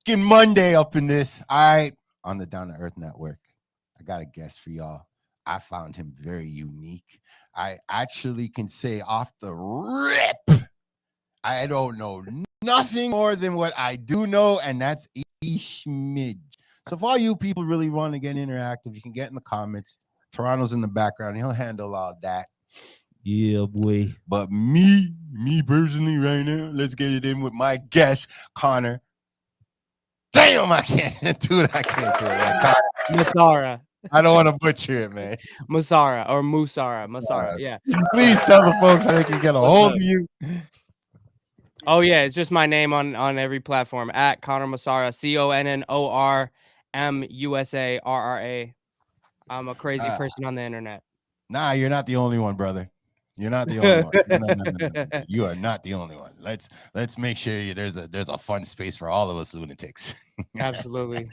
fucking Monday up in this. All right. On the Down to Earth Network, I got a guest for y'all. I found him very unique. I actually can say off the rip, I don't know nothing more than what I do know, and that's Ishmidge. So if all you people really want to get interactive, you can get in the comments. Toronto's in the background. He'll handle all that. Yeah, boy. But me personally right now, let's get it in with my guest, Connor. Damn, I can't do it. I can't do it. Musarra. I don't want to butcher it, man. Musarra or Musarra. Yeah. Please tell the folks how they can get a hold of you. Oh yeah, it's just my name on every platform at Connor Musarra, ConnorMusarra. I'm a crazy person on the internet. Nah, you're not the only one, brother. You're not the only one. No. You are not the only one. Let's make sure there's a fun space for all of us lunatics. Absolutely.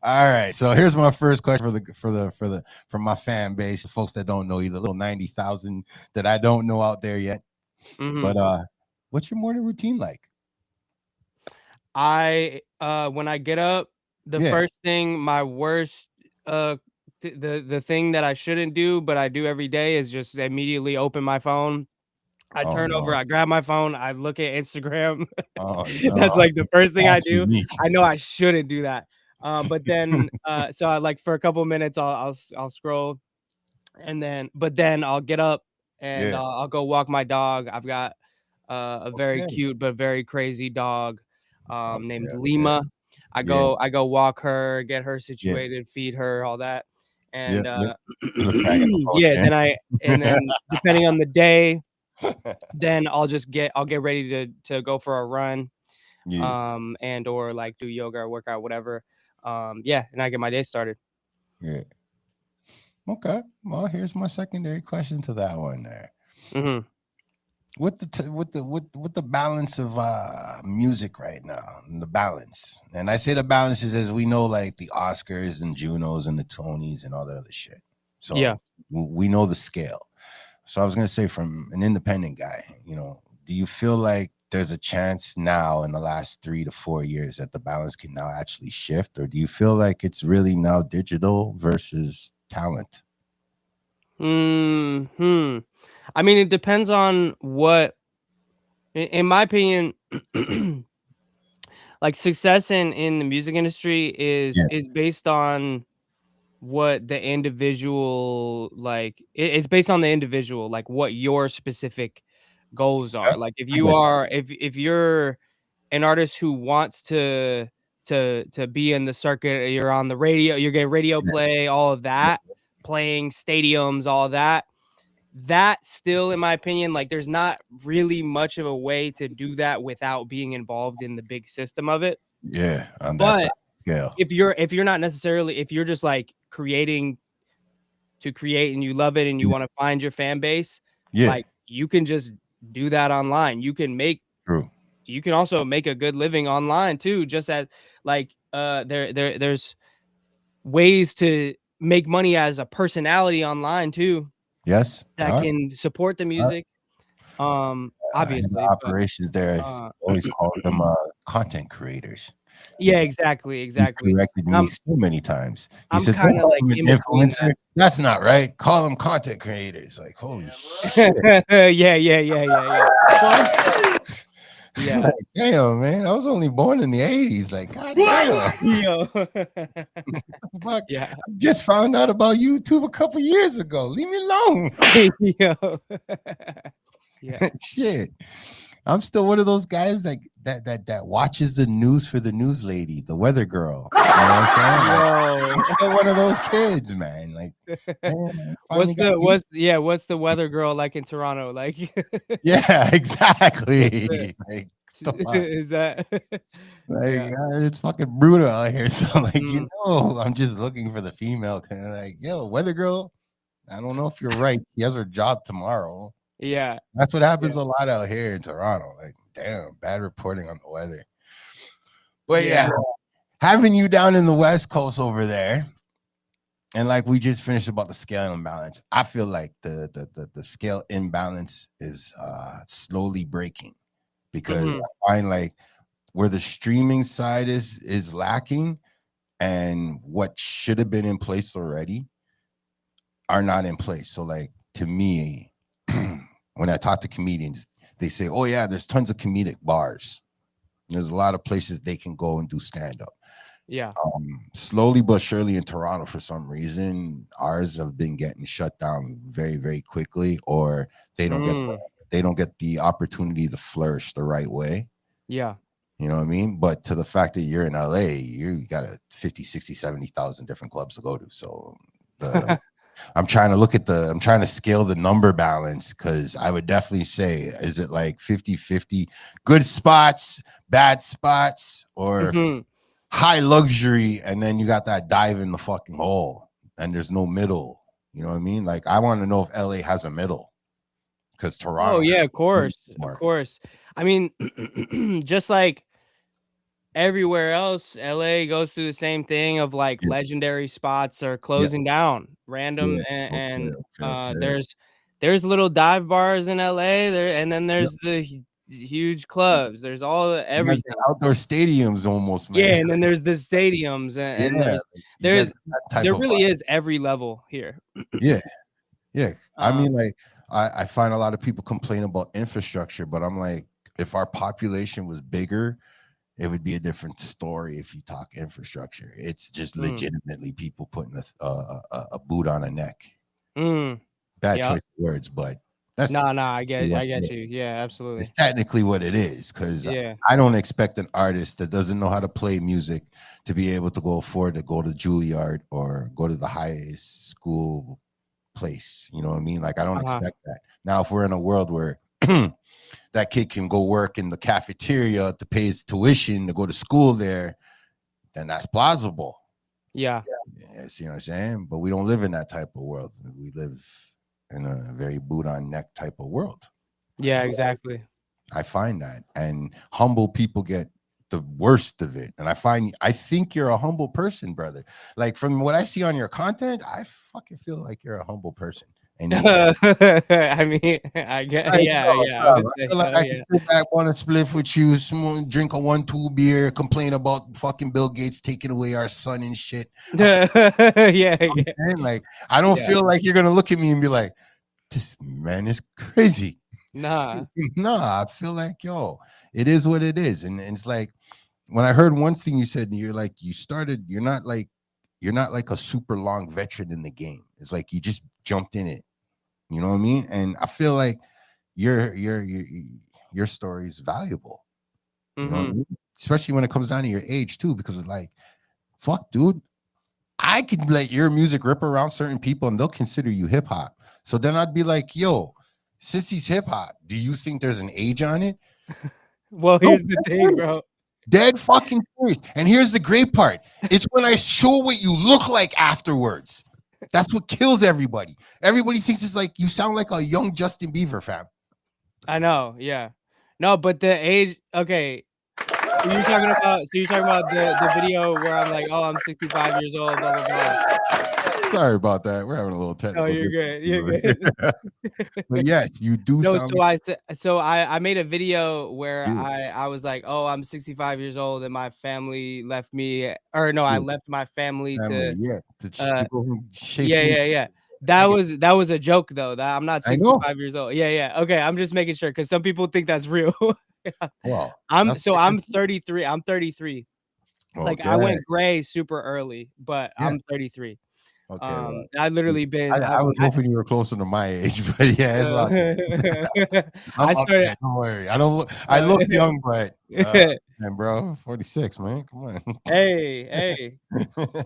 All right. So here's my first question for my fan base, the folks that don't know you, the little 90,000 that I don't know out there yet. Mm-hmm. But what's your morning routine like? When I get up, the first thing, my worst the thing that I shouldn't do, but I do every day, is just immediately open my phone. I turn over, I grab my phone, I look at Instagram. That's like the first thing I do. Unique. I know I shouldn't do that. But then so I like for a couple minutes I'll scroll, and then I'll get up and I'll go walk my dog. I've got a very cute but very crazy dog named Lima. I go walk her, get her situated, feed her, all that. And then depending on the day, then I'll get ready to go for a run, and or like do yoga or workout, whatever. And I get my day started. Yeah. Okay. Well, here's my secondary question to that one there. Mm-hmm. With the balance of music right now, and the balance, and I say the balance is, as we know, like the Oscars and Junos and the Tonys and all that other shit. So we know the scale. So I was gonna say, from an independent guy, do you feel like there's a chance now in the last 3 to 4 years that the balance can now actually shift, or do you feel like it's really now digital versus talent? I mean, it depends on what, in my opinion, like success in the music industry is based on what the individual, like it's based on the individual, like what your specific goals are. Like if you're an artist who wants to be in the circuit, you're on the radio, you're getting radio play, all of that, playing stadiums, all of that. That still, in my opinion, like there's not really much of a way to do that without being involved in the big system of it. Yeah, on but that scale. If you're not necessarily, if you're just like creating to create and you love it and you want to find your fan base, like you can just do that online. You can you can also make a good living online too, just as like there's ways to make money as a personality online too. Yes, that can support the music. Obviously, operations there always call them content creators. Yeah, exactly. He corrected me so many times. He said, kind of like influencer. That's not right. Call them content creators. Like, holy shit. Yeah. Like, damn, man. I was only born in the 80s. Like, god damn. Fuck. I just found out about YouTube a couple years ago. Leave me alone. Shit. I'm still one of those guys that watches the news for the news lady, the weather girl. You know what I'm saying? Like, I'm still one of those kids, man. Like, man, what's the weather girl like in Toronto? Like, yeah, exactly. Like, is that like it's fucking brutal out here? So like, I'm just looking for the female kind of like, yo, weather girl. I don't know if you're right. She has her job tomorrow. Yeah, that's what happens a lot out here in Toronto. Like, damn, bad reporting on the weather. But having you down in the West Coast over there, and like we just finished about the scale imbalance, I feel like the scale imbalance is slowly breaking, because I find like where the streaming side is lacking, and what should have been in place already are not in place. So like to me, when I talk to comedians, they say, "Oh yeah, there's tons of comedic bars. There's a lot of places they can go and do stand up." Yeah. Slowly but surely in Toronto, for some reason, ours have been getting shut down very, very quickly, or they don't get the opportunity to flourish the right way. Yeah. You know what I mean? But to the fact that you're in LA, you got a 50, 60, 70,000 different clubs to go to. So I'm trying to scale the number balance, because I would definitely say, is it like 50-50 good spots, bad spots, or high luxury, and then you got that dive in the fucking hole and there's no middle? You know what I mean? Like, I want to know if LA has a middle, because Toronto. Oh yeah, of has course. I mean, just like everywhere else, LA goes through the same thing of like Yeah. legendary spots are Yeah. closing down, random, Yeah. and Okay. there's little dive bars in LA there, and then Yeah. there's the huge clubs. There's You got everything. the outdoor stadiums almost, man. Yeah, and then there's the stadiums, and Yeah, you got that type there of really vibe. is every level here. Yeah. Yeah. I Um, mean, like, I find a lot of people complain about infrastructure, but I'm like, if our population was bigger, it would be a different story. If you talk infrastructure, it's just legitimately people putting a boot on a neck. Bad yeah. choice of words, but that's No, I get what it you. Yeah, is. absolutely. It's technically what it is, because Yeah. I don't expect an artist that doesn't know how to play music to be able to afford to go to Juilliard or go to the highest school place. You know what I mean? Like, I don't expect that. Now, if we're in a world where that kid can go work in the cafeteria to pay his tuition to go to school there, then that's plausible. Yeah. See what I'm saying? But we don't live in that type of world. We live in a very boot on neck type of world. Yeah, exactly. I find that, and humble people get the worst of it. And I think you're a humble person, brother. Like, from what I see on your content, I fucking feel like you're a humble person. And I mean, I guess, yeah, I would say I feel like so, I can sit back, want to spliff with you, drink a 1-2 beer, complain about fucking Bill Gates taking away our sun and shit. Yeah. Like, I don't feel like you're gonna look at me and be like, "This man is crazy." Nah. I feel like, yo, it is what it is. And it's like, when I heard one thing you said, you're like, you're not like a super long veteran in the game. It's like you just jumped in it. You know what I mean? And I feel like your story is valuable. You know what I mean? Especially when it comes down to your age too, because it's like, fuck, dude, I could let your music rip around certain people and they'll consider you hip hop. So then I'd be like, yo, since he's hip hop, do you think there's an age on it? Well, here's the thing, bro. Dead fucking serious. And here's the great part. It's when I show what you look like afterwards. That's what kills everybody. Everybody thinks it's like you sound like a young Justin Bieber, fam. I know, yeah. No, but the age, okay. So you're talking about the video where I'm like, oh, I'm 65 years old, blah blah blah. Sorry about that. We're having a little technical. Oh, you're good. You're good. But yes, you do. No, sound I made a video where I was like, oh, I'm 65 years old and my family left me, or no, I left my family to go chase. Yeah. That was a joke though. That I'm not 65 years old. Yeah. Okay, I'm just making sure, because some people think that's real. Well, I'm 33. I'm 33. Like, I went gray super early, but I'm 33. Okay. I literally been. I was hoping you were closer to my age, but yeah, it's all good. I'm don't worry. I look young, but man, bro, 46, man. Come on. Hey,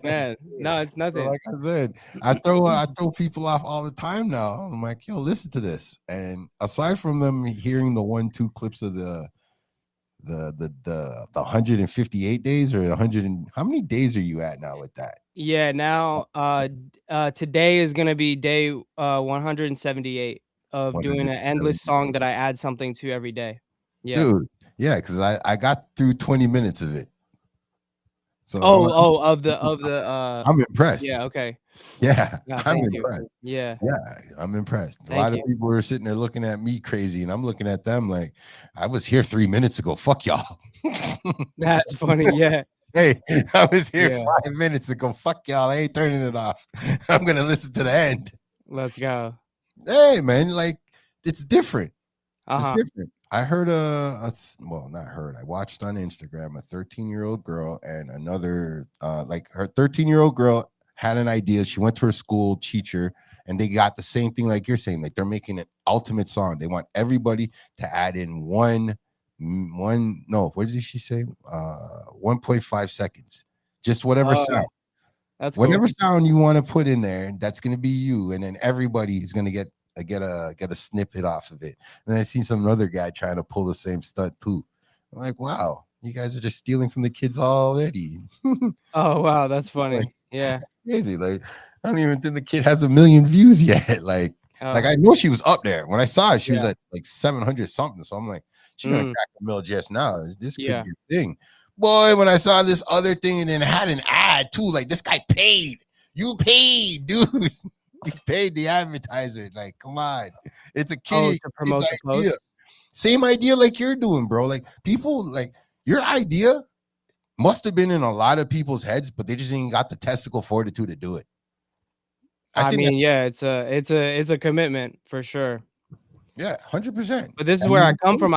man. No, it's nothing. Like I said, I throw people off all the time now. I'm like, yo, listen to this. And aside from them hearing the 1-2 clips of the 158 days or 100 how many days are you at now with that? Yeah, now today is gonna be day 178 of doing an endless song that I add something to every day. Yeah, dude. Yeah, because I got through 20 minutes of it. So of the I'm impressed. yeah, okay. Yeah, No, I'm thank you. impressed. Yeah. Yeah, I'm impressed. A Thank lot of you. people were sitting there looking at me crazy, and I'm looking at them like I was here 3 minutes ago. Fuck y'all. That's funny. Yeah. Hey, I was here Yeah. 5 minutes ago. Fuck y'all. I ain't turning it off. I'm gonna listen to the end. Let's go. Hey, man, like it's different. It's Uh-huh. different. I heard well, not heard. I watched on Instagram a 13-year-old girl and another like her 13-year-old girl had an idea. She went to her school teacher and they got the same thing like you're saying. Like they're making an ultimate song. They want everybody to add in no, what did she say? 1.5 seconds. Just whatever Oh, sound. that's cool. Whatever sound you want to put in there, that's going to be you, and then everybody is going to get a snippet off of it. And I seen some other guy trying to pull the same stunt too. I'm like, wow, you guys are just stealing from the kids already. Oh, wow. That's Like funny. Yeah. crazy. Like I don't even think the kid has 1 million views yet. Like Oh, I know she was up there when I saw it. She was yeah. at like 700 something. So I'm like, she's gonna Mm, crack a mill just now. This could yeah. be a thing. Boy, when I saw this other thing and then it had an ad too, like this guy paid. You paid, dude. You paid the advertisement. Like, come on. It's a Oh, kid's to promote the idea. post? Same idea like you're doing, bro. Like people like your idea must have been in a lot of people's heads, but they just ain't got the testicle fortitude to do it. I I think that mean, yeah, it's a commitment for sure. 100%. But this is where I come from.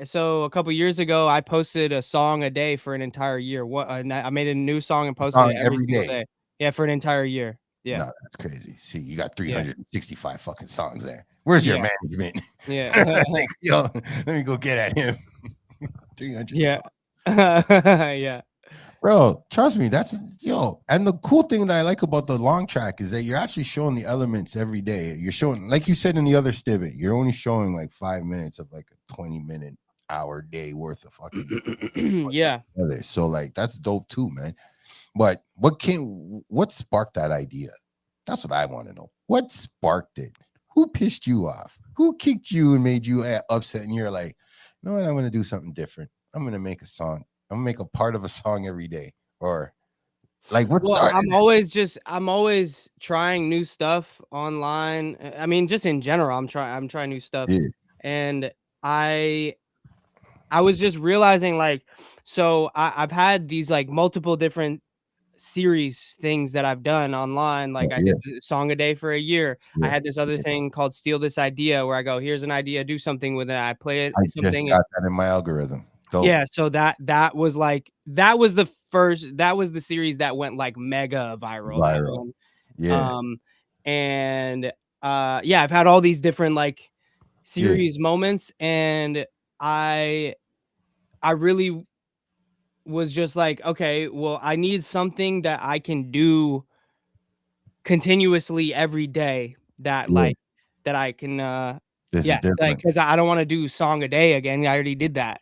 So a couple years ago, I posted a song a day for an entire year. I made a new song and posted it every Every single day. day. Yeah, for an entire year. Yeah. No, that's crazy. See, you got Yeah. 365 fucking songs there. Where's your Yeah. management? Yeah. Like, yo, let me go get at him. 300 Yeah. songs. Yeah. Bro, trust me, that's and the cool thing that I like about the long track is that you're actually showing the elements every day. You're showing, like you said in the other snippet, you're only showing like 5 minutes of like a 20-minute hour day worth of fucking Yeah. so like that's dope too, man. But what sparked that idea? That's what I want to know. What sparked it? Who pissed you off? Who kicked you and made you upset? And you're like, you know what? I'm going to do something different. I'm going to make a song. I'm going to make a part of a song every day. Or like, what Well, started I'm always trying new stuff online. I mean, just in general, I'm trying new stuff. Yeah. And I was just realizing like, so I've had these like multiple different series things that I've done online. Like I did the song a day for a year. I had this other thing called Steal This Idea where I go, here's an idea, do something with it. I play it I just something. got that in my algorithm. Dope. Yeah, so that was the series that went like mega viral. That one. Yeah. And yeah, I've had all these different like series moments, and I really was just like, okay, well, I need something that I can do continuously every day that like that I can This is like different. because I don't want to do song a day again. I already did that.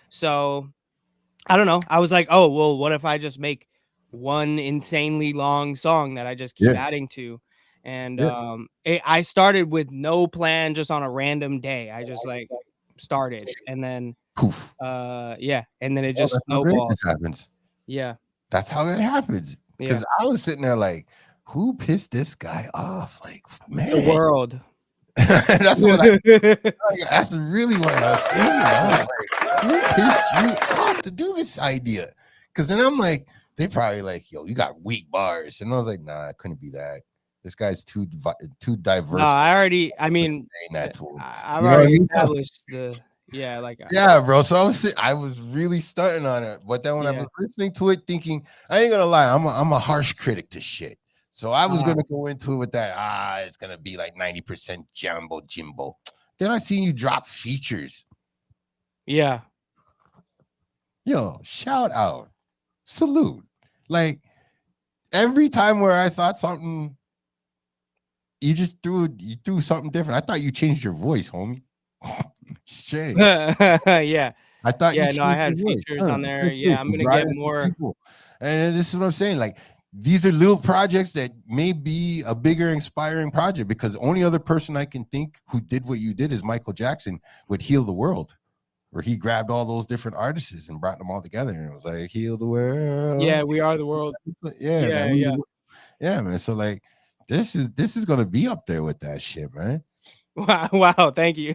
So I don't know. I was like, oh well, what if I just make one insanely long song that I just keep adding to? And I started with no plan, just on a random day. I just like started, and then Poof. yeah, and then it just That's how great snowballed. this happens. Yeah. That's how it happens. Because I was sitting there like, who pissed this guy off? Like, man. The world. That's that's really what I was thinking. I was like, who pissed you off to do this idea? Because then I'm like, they probably like, yo, you got weak bars. And I was like, nah, it couldn't be that. This guy's too diverse. No, I've already established yeah, bro. So I was really starting on it, but then when I was listening to it, thinking, I ain't gonna lie, I'm a harsh critic to shit. So I was gonna go into it with that. It's gonna be like 90% jumbo jimbo. Then I seen you drop features. Yeah. Yo, shout out, salute. Like every time where I thought something, you threw something different. I thought you changed your voice, homie. Straight. Yeah. I thought I had features on there. Yeah, I'm gonna get more. And this is what I'm saying. Like, these are little projects that may be a bigger inspiring project, because the only other person I can think who did what you did is Michael Jackson with Heal the World, where he grabbed all those different artists and brought them all together. And it was like, heal the world. Yeah, we are the world. Yeah. Yeah, man. So like, this is gonna be up there with that shit, man. Wow, thank you.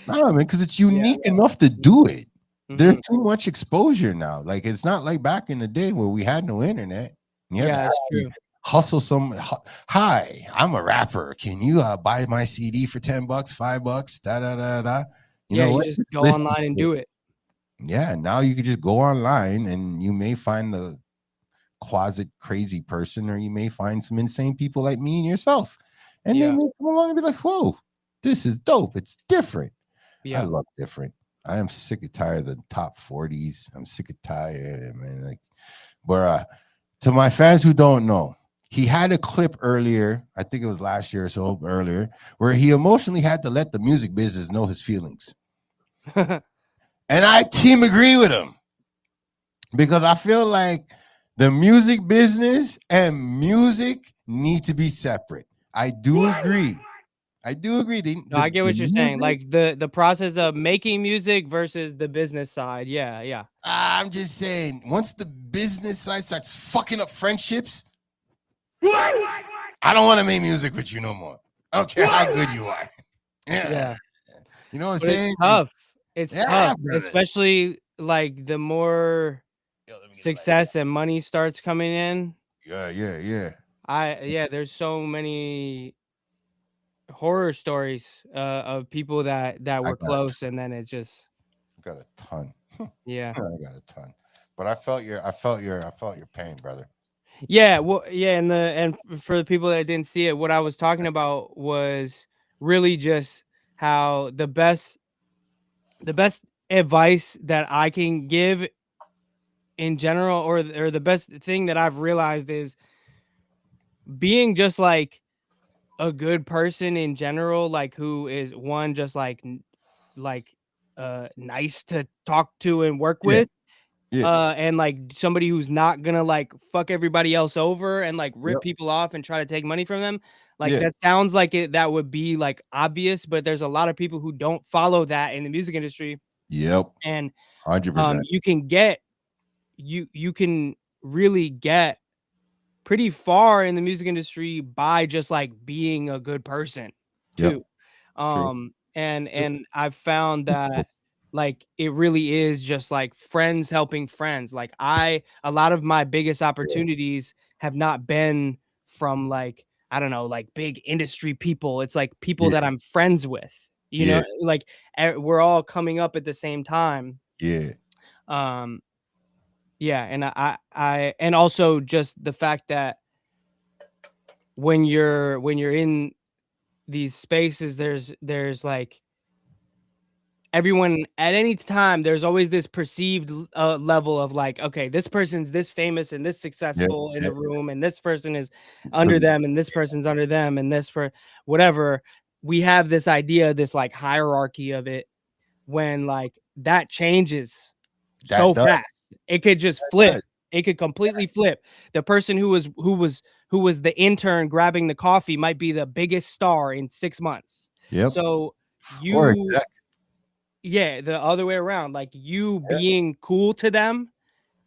No, man, because it's Yeah. unique enough to do it. There's Mhm. too much exposure now. Like it's not like back in the day where we had no internet. You had to Yeah, it's actually true. hustle some. Hi, I'm a rapper. Can you buy my CD for $10, $5? Da da da da. You Yeah, know you what? just Just go listen online and to it. do it. Yeah, now you can just go online and you may find the closet crazy person, or you may find some insane people like me and yourself, and they Yeah, may come along and be like, "Whoa, this is dope. It's different." I yeah. love different. I am sick and tired of the top 40s. I'm sick and tired, man. Like, but to my fans who don't know, he had a clip earlier, I think it was last year or so earlier, where he emotionally had to let the music business know his feelings. And I team agree with him because I feel like the music business and music need to be separate. I do agree. I do agree. No, I get The what you're saying. music, Like the process of making music versus the business side. Yeah, yeah. I'm just saying, once the business side starts fucking up friendships, I don't want to make music with you no more. I don't care how good you are. Yeah. Yeah. You know what I'm But it's saying? And tough. It's yeah, tough, brother. especially like the more Yo, let me get a lighter. success and money starts coming in. Yeah, yeah, yeah. Yeah, there's so many horror stories of people that I were got, close and then it just I got a ton. yeah. I got a ton. But I felt your pain, brother. Yeah, well, yeah, for the people that didn't see it, what I was talking about was really just how the best advice that I can give in general, or the best thing that I've realized is being just like a good person in general, like who is one just like like nice to talk to and work Yeah, with. yeah, And like somebody who's not gonna like fuck everybody else over and like rip yep, people off and try to take money from them. Like yeah, that sounds like that would be like obvious, but there's a lot of people who don't follow that in the music industry. yep. And 100%. you can really get pretty far in the music industry by just like being a good person Yep. too. True. True. And I've found that like it really is just like friends helping friends. Like a lot of my biggest Yeah, opportunities have not been from like, I don't know, like big industry people. It's like people yeah, that I'm friends with, yeah, like we're all coming up at the same time. yeah, Um, yeah. And and also just the fact that when you're in these spaces, there's like everyone at any time, there's always this perceived level of like, okay, this person's this famous and this yeah, successful in yeah. the room, and this person is For under them, and this person's under them, and this for whatever. We have this idea, this like hierarchy of it, when like that changes that so does. fast. It could just That flip. does. It could completely flip. The person who was the intern grabbing the coffee might be the biggest star in 6 months. Yep. So Or you exact. yeah, the other way around, like you being cool to them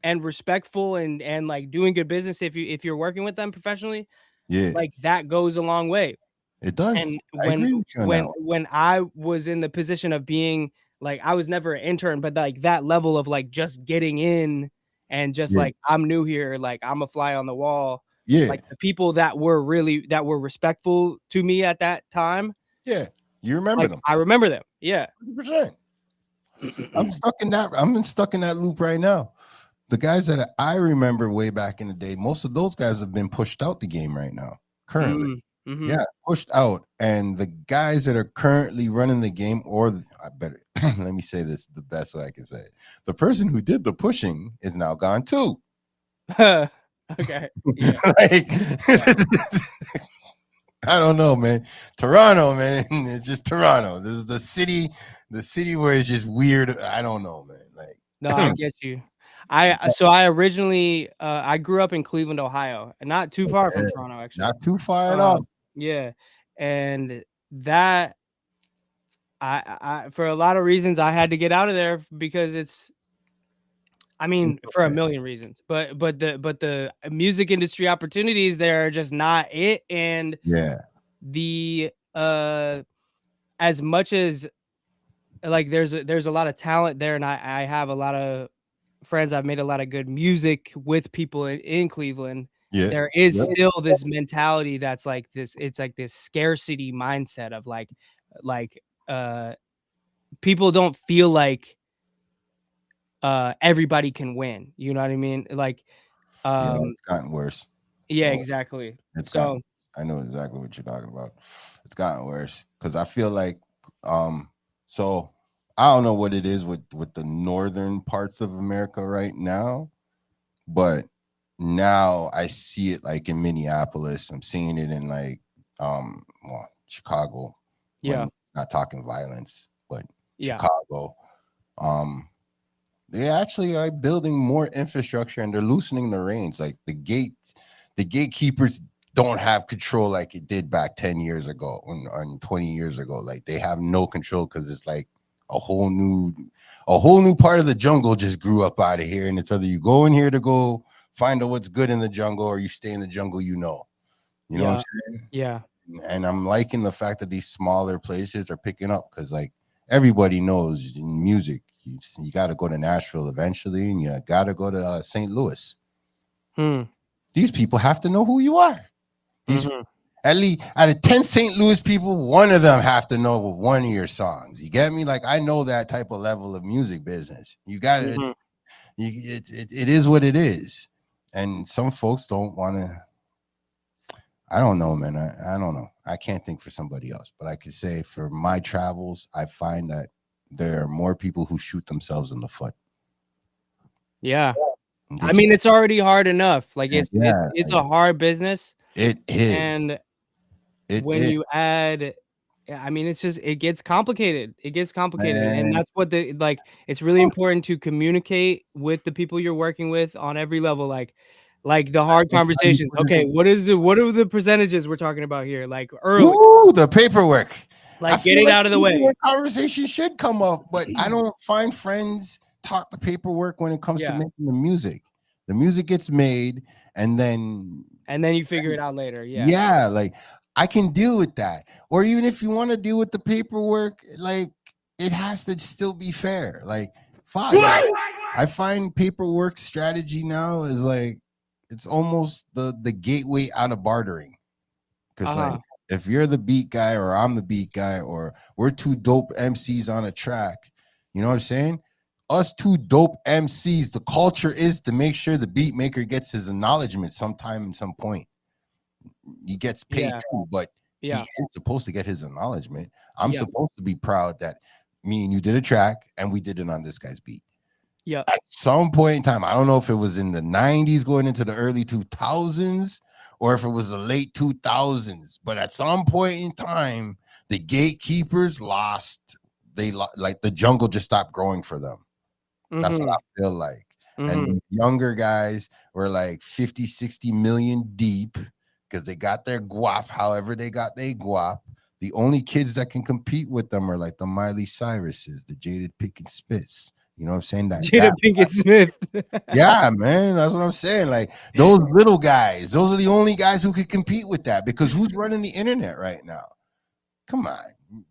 and respectful and like doing good business if you're working with them professionally, Yeah, like that goes a long way. it does. And I agree with you on that one. when I was in the position of being like, I was never an intern, but like that level of like just getting in and just Yeah, like I'm new here, like I'm a fly on the wall. yeah, Like the people that were respectful to me at that time, yeah. You remember like them. I remember them. Yeah. 100%. I'm stuck in that loop right now. The guys that I remember way back in the day, most of those guys have been pushed out the game right now. Currently. Mm, mhm. Yeah, pushed out. And the guys that are currently running the game, I better let me say this the best way I can say it. The person who did the pushing is now gone too. Okay. Yeah. Like, Yeah. I don't know, man. Toronto, man. It's just Toronto. This is the city where it's just weird. I don't know, man. No, I Like, get you. I originally I grew up in Cleveland, Ohio, and not too far from Toronto, actually. not too far at all. Um, yeah, and that I for a lot of reasons I had to get out of there because I mean, for a million reasons, but the music industry opportunities there are just not it, and Yeah. the as much as like there's a lot of talent there, and I have a lot of friends. I've made a lot of good music with people in Cleveland. Yeah. There is Yeah. still this mentality that's like this. It's like this scarcity mindset of like uh people don't feel like everybody can win. You know what I mean? Like Yeah, um it's gotten worse. yeah, Oh, exactly. it's gotten. So I know exactly what you're talking about. It's gotten worse because I feel like, so I don't know what it is with the northern parts of America right now, but now I see it like in Minneapolis. I'm seeing it in like, well, Chicago, yeah, when not talking violence, but yeah, Chicago. Um, they actually are building more infrastructure and they're loosening the reins. Like the gatekeepers don't have control like it did back 10 years ago and 20 years ago. Like they have no control because it's like a whole new part of the jungle just grew up out of here. And it's either you go in here to go find out what's good in the jungle or you stay in the jungle, you know what I'm yeah, saying? yeah, And I'm liking the fact that these smaller places are picking up because like everybody knows in music you got to go to Nashville eventually and you got to go to St. Louis. mm, These people have to know who you are. These mhm, at least out of 10 St. Louis people, one of them have to know one of your songs. You get me? Like I know that type of level of music business. You got to mhm. it is what it is. And some folks don't want to. I don't know, man. I don't know. I can't think for somebody else, but I could say for my travels, I find that there are more people who shoot themselves in the foot. Yeah. They I just, mean, it's already hard enough. Like yeah, it's like, a hard business, it is. and It when is, you add I mean, it's just it gets complicated. It gets complicated, and man. that's what the like, it's really important to communicate with the people you're working with on every level, like the hard It's how you conversations. put it Okay, in. what are the percentages we're talking about here? Like early, Woo, the paperwork. I like get feel it like out of the the way. paperwork conversation should come up, but I don't find friends talk the paperwork when it comes to Yeah, making the music. The music gets made, and then and then you figure it out later. Yeah. yeah, like I can deal with that. Or even if you want to deal with the paperwork, like it has to still be fair. Like, fuck. Yeah. I find paperwork strategy now is like it's almost the gateway out of bartering. Because like Uh-huh. if you're the beat guy or I'm the beat guy or we're two dope MCs on a track, you know what I'm saying? Us two dope MCs, the culture is to make sure the beat maker gets his acknowledgement sometime at some point. He gets paid Yeah. too, but he Yeah. is supposed to get his acknowledgement. I'm Yeah. supposed to be proud that me and you did a track and we did it on this guy's beat. Yeah. At some point in time, I don't know if it was in the 90s going into the early 2000s or if it was the late 2000s, but at some point in time, the gatekeepers lost. Like the jungle just stopped growing for them. That's what Mhm. I feel like. And Mhm. the younger guys were like 50, 60 million deep because they got their guap, however they got their guap. The only kids that can compete with them are like the Miley Cyruses, the Jaded Pinkett Spits. You know what I'm saying? Jada Pinkett Smith. Yeah, man, that's what I'm saying. Like those little guys, those are the only guys who could compete with that because who's running the internet right now? Come on.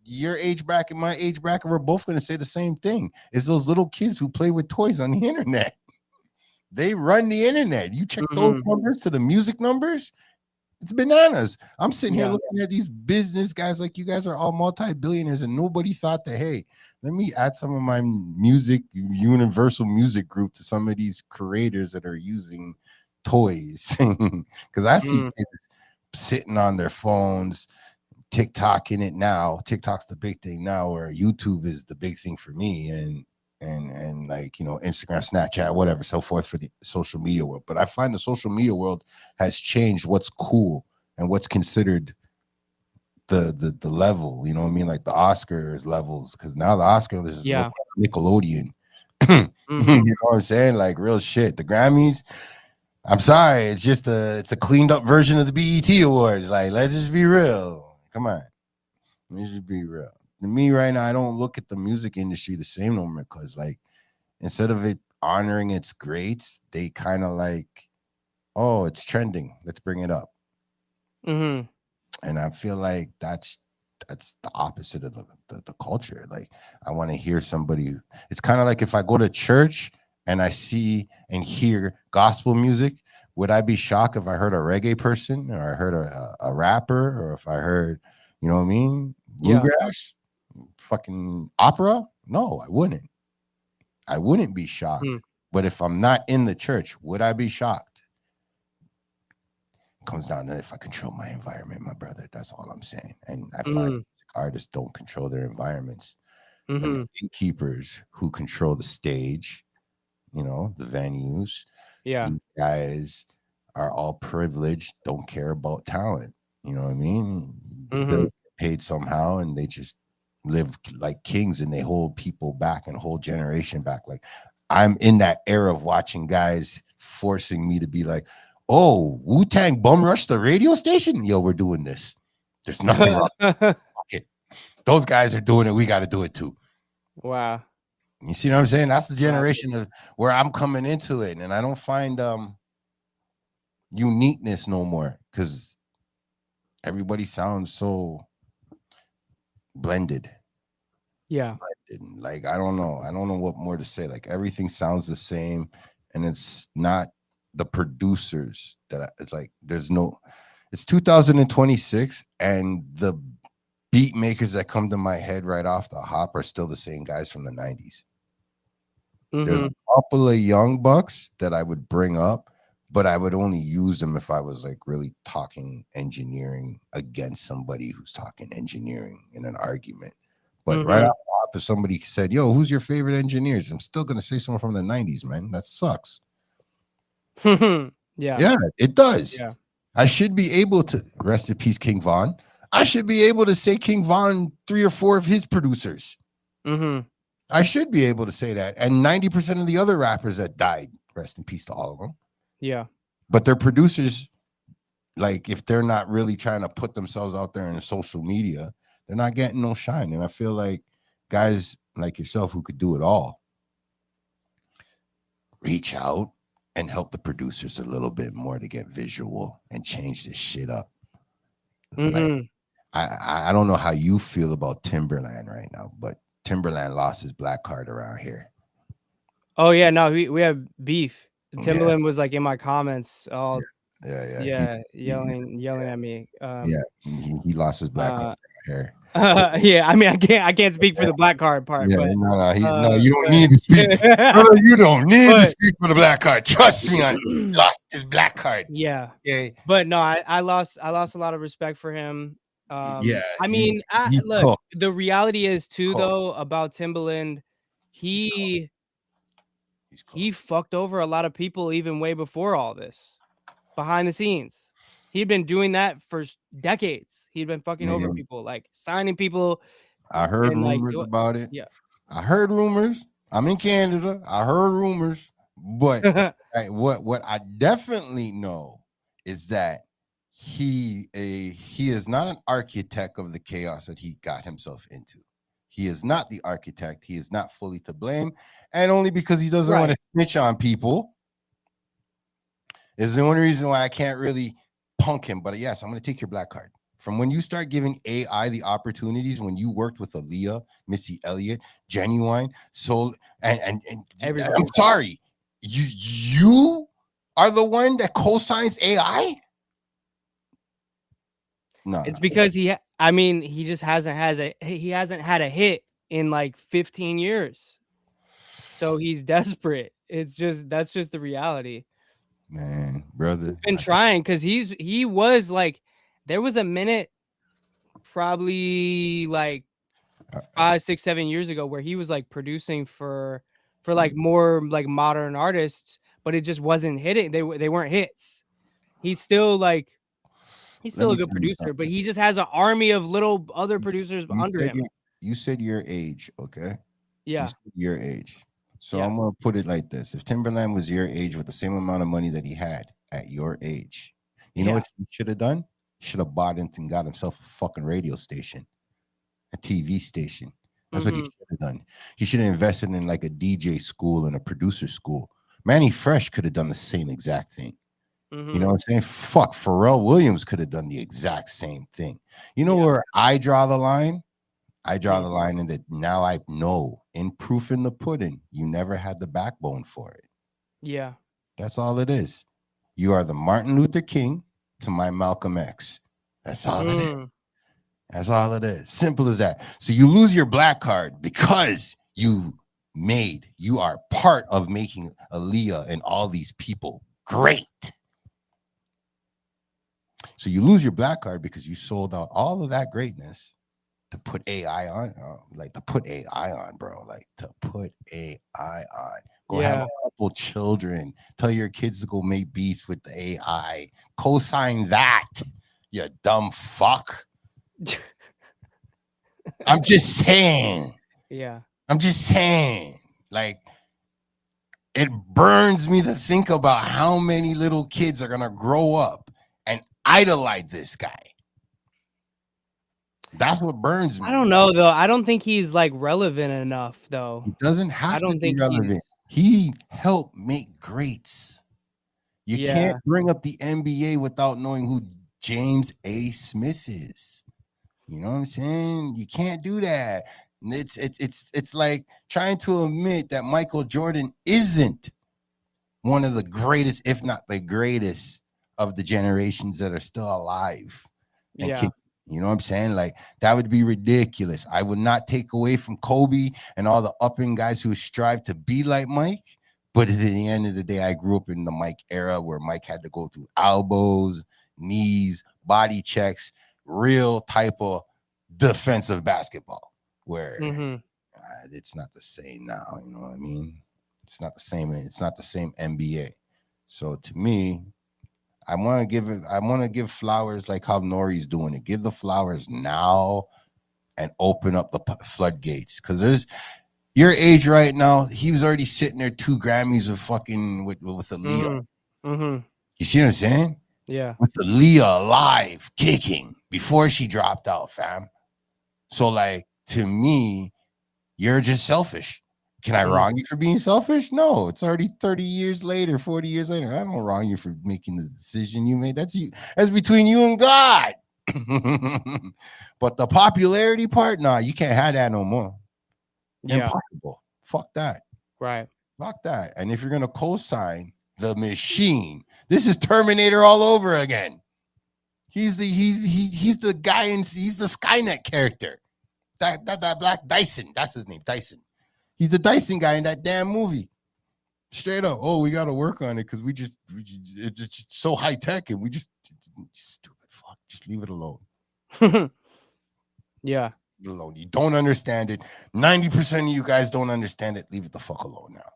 Your age bracket, my age bracket, we're both going to say the same thing. It's those little kids who play with toys on the internet. They run the internet. You check those Mhm. numbers to the music numbers, it's bananas. I'm sitting here Yeah. looking at these business guys like you guys are all multi-billionaires, and nobody thought that, hey, let me add some of my music, universal music group to some of these creators that are using toys. Because I see Mm. kids sitting on their phones, TikTok in it now. TikTok's the big thing now, where YouTube is the big thing for me, and like Instagram, Snapchat, whatever, so forth for the social media world. But I find the social media world has changed what's cool and what's considered the level. You know what I mean? Like the Oscars levels, because now the Oscars look Yeah. like Nickelodeon. You Mhm. know what I'm saying? Like real shit. The Grammys. I'm sorry, it's a cleaned up version of the BET Awards. Like, let's just be real. Come on. Let's just be real. To me, right now, I don't look at the music industry the same no more because, like, instead of it honoring its greats, they kind of like, oh, it's trending, let's bring it up. Mm-hmm. And I feel like that's the opposite of the culture. Like, I want to hear somebody. It's kind of like if I go to church and I see and hear gospel music, would I be shocked if I heard a reggae person, or I heard a rapper, or if I heard, you know what I mean, Yeah. bluegrass, fucking opera? No, I wouldn't. I wouldn't be shocked. Mm. But if I'm not in the church, would I be shocked? It comes down to if I control my environment, my brother. That's all I'm saying. And I find Mm. artists don't control their environments. And Mm-hmm. the gatekeepers who control the stage, you know, the venues, Yeah. these guys are all privileged, don't care about talent. You know what I mean? The Mm-hmm. bill paid somehow, and they just live like kings, and they hold people back and hold generation back. Like, I'm in that era of watching guys forcing me to be like, oh, Wu-Tang bum rush the radio station? Yo, we're doing this. There's nothing wrong. It. Those guys are doing it. We got to do it too. Wow. You see what I'm saying? That's the generation of where I'm coming into it, and I don't find uniqueness no more, because everybody sounds so blended. Yeah. Like, I don't know what more to say. Like, everything sounds the same, and it's not the producers it's like there's no. It's 2026, and the beat makers that come to my head right off the hop are still the same guys from the 90s. There's Mm-hmm. a couple of young bucks that I would bring up, but I would only use them if I was like really talking engineering against somebody who's talking engineering in an argument. But right Mm-hmm. off the top, if somebody said, yo, who's your favorite engineers? I'm still going to say someone from the 90s, man. That sucks. Yeah. Yeah, it does. Yeah. I should be able to, rest in peace, King Von. I should be able to say King Von 3 or 4 of his producers. Mm-hmm. I should be able to say that. And 90% of the other rappers that died, rest in peace to all of them. Yeah. But their producers, like, if they're not really trying to put themselves out there in social media, they're not getting no shine. And I feel like guys like yourself who could do it all, reach out and help the producers a little bit more to get visual and change this shit up. Like, Mm-hmm. I don't know how you feel about Timberland right now, but Timberland lost his black card around here. Oh yeah, no, we have beef. Yeah. Timberland was like in my comments all Yeah. yelling at me. He lost his black card here. Yeah, I mean, I can't speak for the black card part, Yeah, but no, you don't need to speak. No, you don't need to speak for the black card. Trust me, on lost his black card. Yeah. Okay. But no, I lost a lot of respect for him. Yeah, I mean, look, cooked. the reality is too though about Timberland, he fucked over a lot of people even way before all this. Behind the scenes, he'd been doing that for decades. He'd been fucking over people, like signing people. I heard and rumors about it. Yeah, I heard rumors. I'm in Canada. I heard rumors, but what I definitely know is that he is not an architect of the chaos that he got himself into. He is not the architect. He is not fully to blame, and only because he doesn't want to snitch on people is the only reason why I can't really punk him. But yes, I'm going to take your black card. From when you start giving AI the opportunities, when you worked with Aaliyah, Missy Elliott, Genuine, Soul, and I'm sorry, you are the one that co-signs AI? No, it's because he just hasn't had a hit in like 15 years. So he's desperate. That's just the reality. Man, brother. He's been trying because he was like, there was a minute probably like 5, 6, 7 years ago where he was like producing for like more like modern artists, but it just wasn't hitting. They weren't hits. He's still a good producer, but he just has an army of little other producers under him. You said your age, okay? Yeah. Your age. So I'm gonna put it like this: if Timberland was your age with the same amount of money that he had at your age, you know what he should have done? Should have bought into and got himself a fucking radio station, a TV station, That's what he should have done. He should have invested in like a DJ school and a producer school. Manny Fresh could have done the same exact thing. You know what I'm saying? Fuck, Pharrell Williams could have done the exact same thing. You know where I draw the line? I draw the line in that now I know in proof in the pudding, you never had the backbone for it. Yeah. That's all it is. You are the Martin Luther King to my Malcolm X. That's all it is. That's all it is. Simple as that. So you lose your black card because you are part of making Aaliyah and all these people great. So you lose your black card because you sold out all of that greatness to put AI on, like to put AI on, bro. Like to put AI on. Go have a couple children. Tell your kids to go make beats with the AI. Co-sign that, you dumb fuck. I'm just saying. Yeah. I'm just saying. Like, it burns me to think about how many little kids are gonna grow up and idolize this guy. That's what burns me. I don't know though. I don't think he's like relevant enough though. He doesn't have to be relevant. He helped make greats. You can't bring up the NBA without knowing who James A. Smith is. You know what I'm saying? You can't do that. It's like trying to admit that Michael Jordan isn't one of the greatest, if not the greatest, of the generations that are still alive. And you know what I'm saying? Like, that would be ridiculous. I would not take away from Kobe and all the upping guys who strive to be like Mike. But at the end of the day, I grew up in the Mike era where Mike had to go through elbows, knees, body checks, real type of defensive basketball where it's not the same now. You know what I mean? It's not the same. It's not the same NBA. So to me, I want to give flowers like how Nori's doing it. Give the flowers now and open up the floodgates. Because there's your age right now. He was already sitting there 2 Grammys with Aaliyah. You see what I'm saying? Yeah. With Aaliyah alive, kicking before she dropped out, fam. So like, to me, you're just selfish. Can I wrong you for being selfish? No, it's already 30 years later, 40 years later. I don't wrong you for making the decision you made. That's you. That's between you and God. But the popularity part, nah, you can't have that no more. Yeah. Impossible. Fuck that. Right. Fuck that. And if you're gonna co-sign the machine, this is Terminator all over again. He's the guy he's the Skynet character. That black Dyson. That's his name, Dyson. He's the Dyson guy in that damn movie. Straight up. Oh, we got to work on it because it's just so high tech and we just stupid fuck. Just leave it alone. Yeah. Leave it alone. You don't understand it. 90% of you guys don't understand it. Leave it the fuck alone now.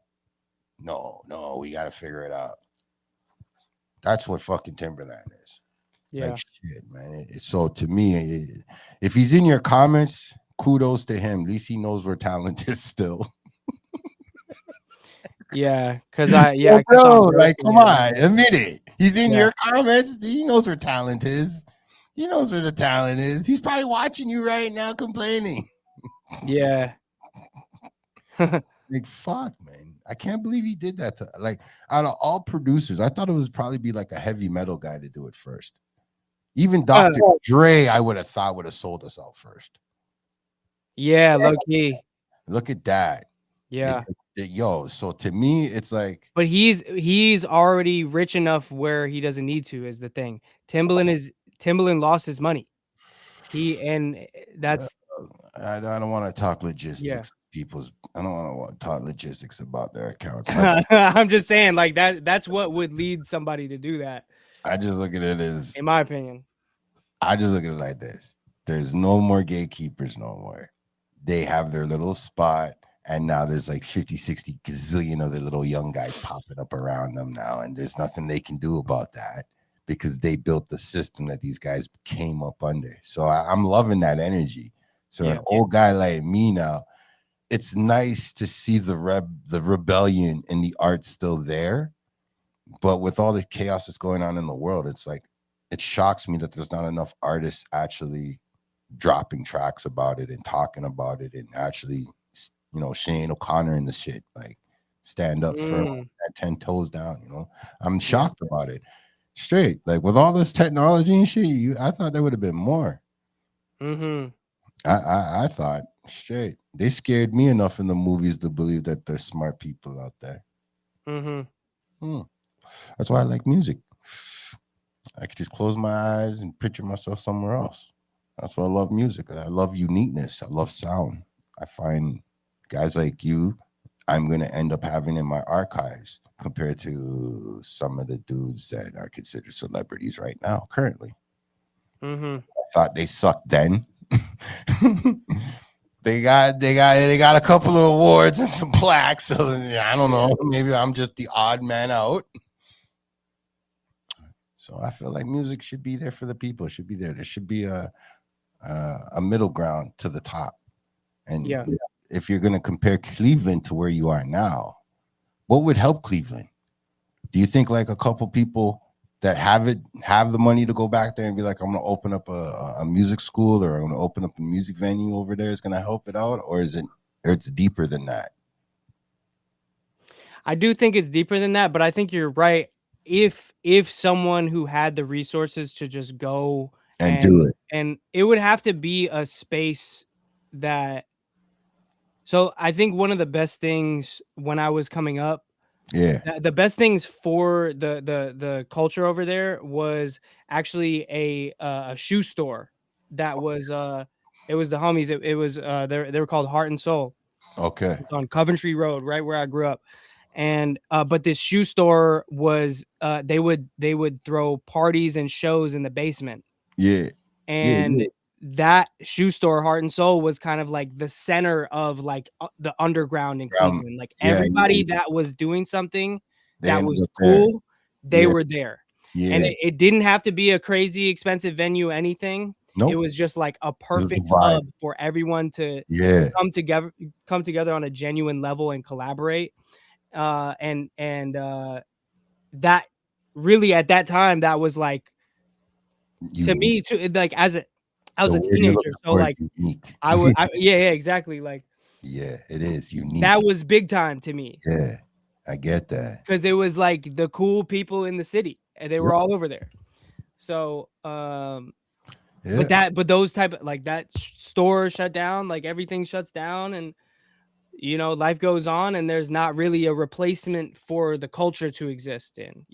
No, we got to figure it out. That's what fucking Timberland is. Yeah. Like shit, man. So to me, if he's in your comments, kudos to him. At least he knows where talent is still. Yeah, because bro, like, come on, admit it. He's in your comments. He knows where talent is. He knows where the talent is. He's probably watching you right now complaining. Yeah. Like, fuck, man. I can't believe he did that to, like, out of all producers, I thought it was probably be like a heavy metal guy to do it first. Even Dr. Dre, I would have thought would have sold us out first. Yeah, low key. Look at that. Yeah. So to me, it's like. But he's already rich enough where he doesn't need to, is the thing. Timbaland lost his money. That's. I don't want to talk logistics. I don't want to talk logistics about their accounts. I'm just saying, like that's what would lead somebody to do that. I just look at it as, in my opinion, I just look at it like this. There's no more gatekeepers no more. They have their little spot, and now there's like 50, 60 gazillion other little young guys popping up around them now, and there's nothing they can do about that because they built the system that these guys came up under. So I'm loving that energy. So an old guy like me now, it's nice to see the rebellion and the art still there. But with all the chaos that's going on in the world, it's like, it shocks me that there's not enough artists actually dropping tracks about it and talking about it and actually, Shane O'Connor and the shit, like stand up firm at 10 toes down, I'm shocked about it. Straight, like with all this technology and shit, I thought there would have been more. I thought straight. They scared me enough in the movies to believe that there's smart people out there. That's why I like music. I could just close my eyes and picture myself somewhere else. That's why I love music. I love uniqueness. I love sound. I find guys like you, I'm going to end up having in my archives compared to some of the dudes that are considered celebrities right now, currently. I thought they sucked then. They got a couple of awards and some plaques. So I don't know. Maybe I'm just the odd man out. So I feel like music should be there for the people. It should be there. There should be a middle ground to the top. And if you're going to compare Cleveland to where you are now, what would help Cleveland? Do you think like a couple people that have the money to go back there and be like, I'm going to open up a music school, or I'm going to open up a music venue over there is going to help it out? Or it's deeper than that? I do think it's deeper than that, but I think you're right. If someone who had the resources to just go and do it, and it would have to be a space that. So I think one of the best things when I was coming up, the best things for the culture over there was actually a shoe store that was it was the homies. It was they were called Heart and Soul. Okay. On Coventry Road, right where I grew up. And but this shoe store was they would throw parties and shows in the basement. And that shoe store, Heart and Soul, was kind of like the center of like the underground in Cleveland. Like everybody that was doing something that was cool, they were there. And it didn't have to be a crazy expensive venue, anything. Nope. It was just like a perfect hub for everyone to come together on a genuine level and collaborate. And that really at that time, that was like to me too, like I was a teenager, so like yeah, exactly. Like it is unique. That was big time to me. Yeah, I get that. Because it was like the cool people in the city and they were all over there. So but those type of like that store shut down, like everything shuts down, and life goes on, and there's not really a replacement for the culture to exist in,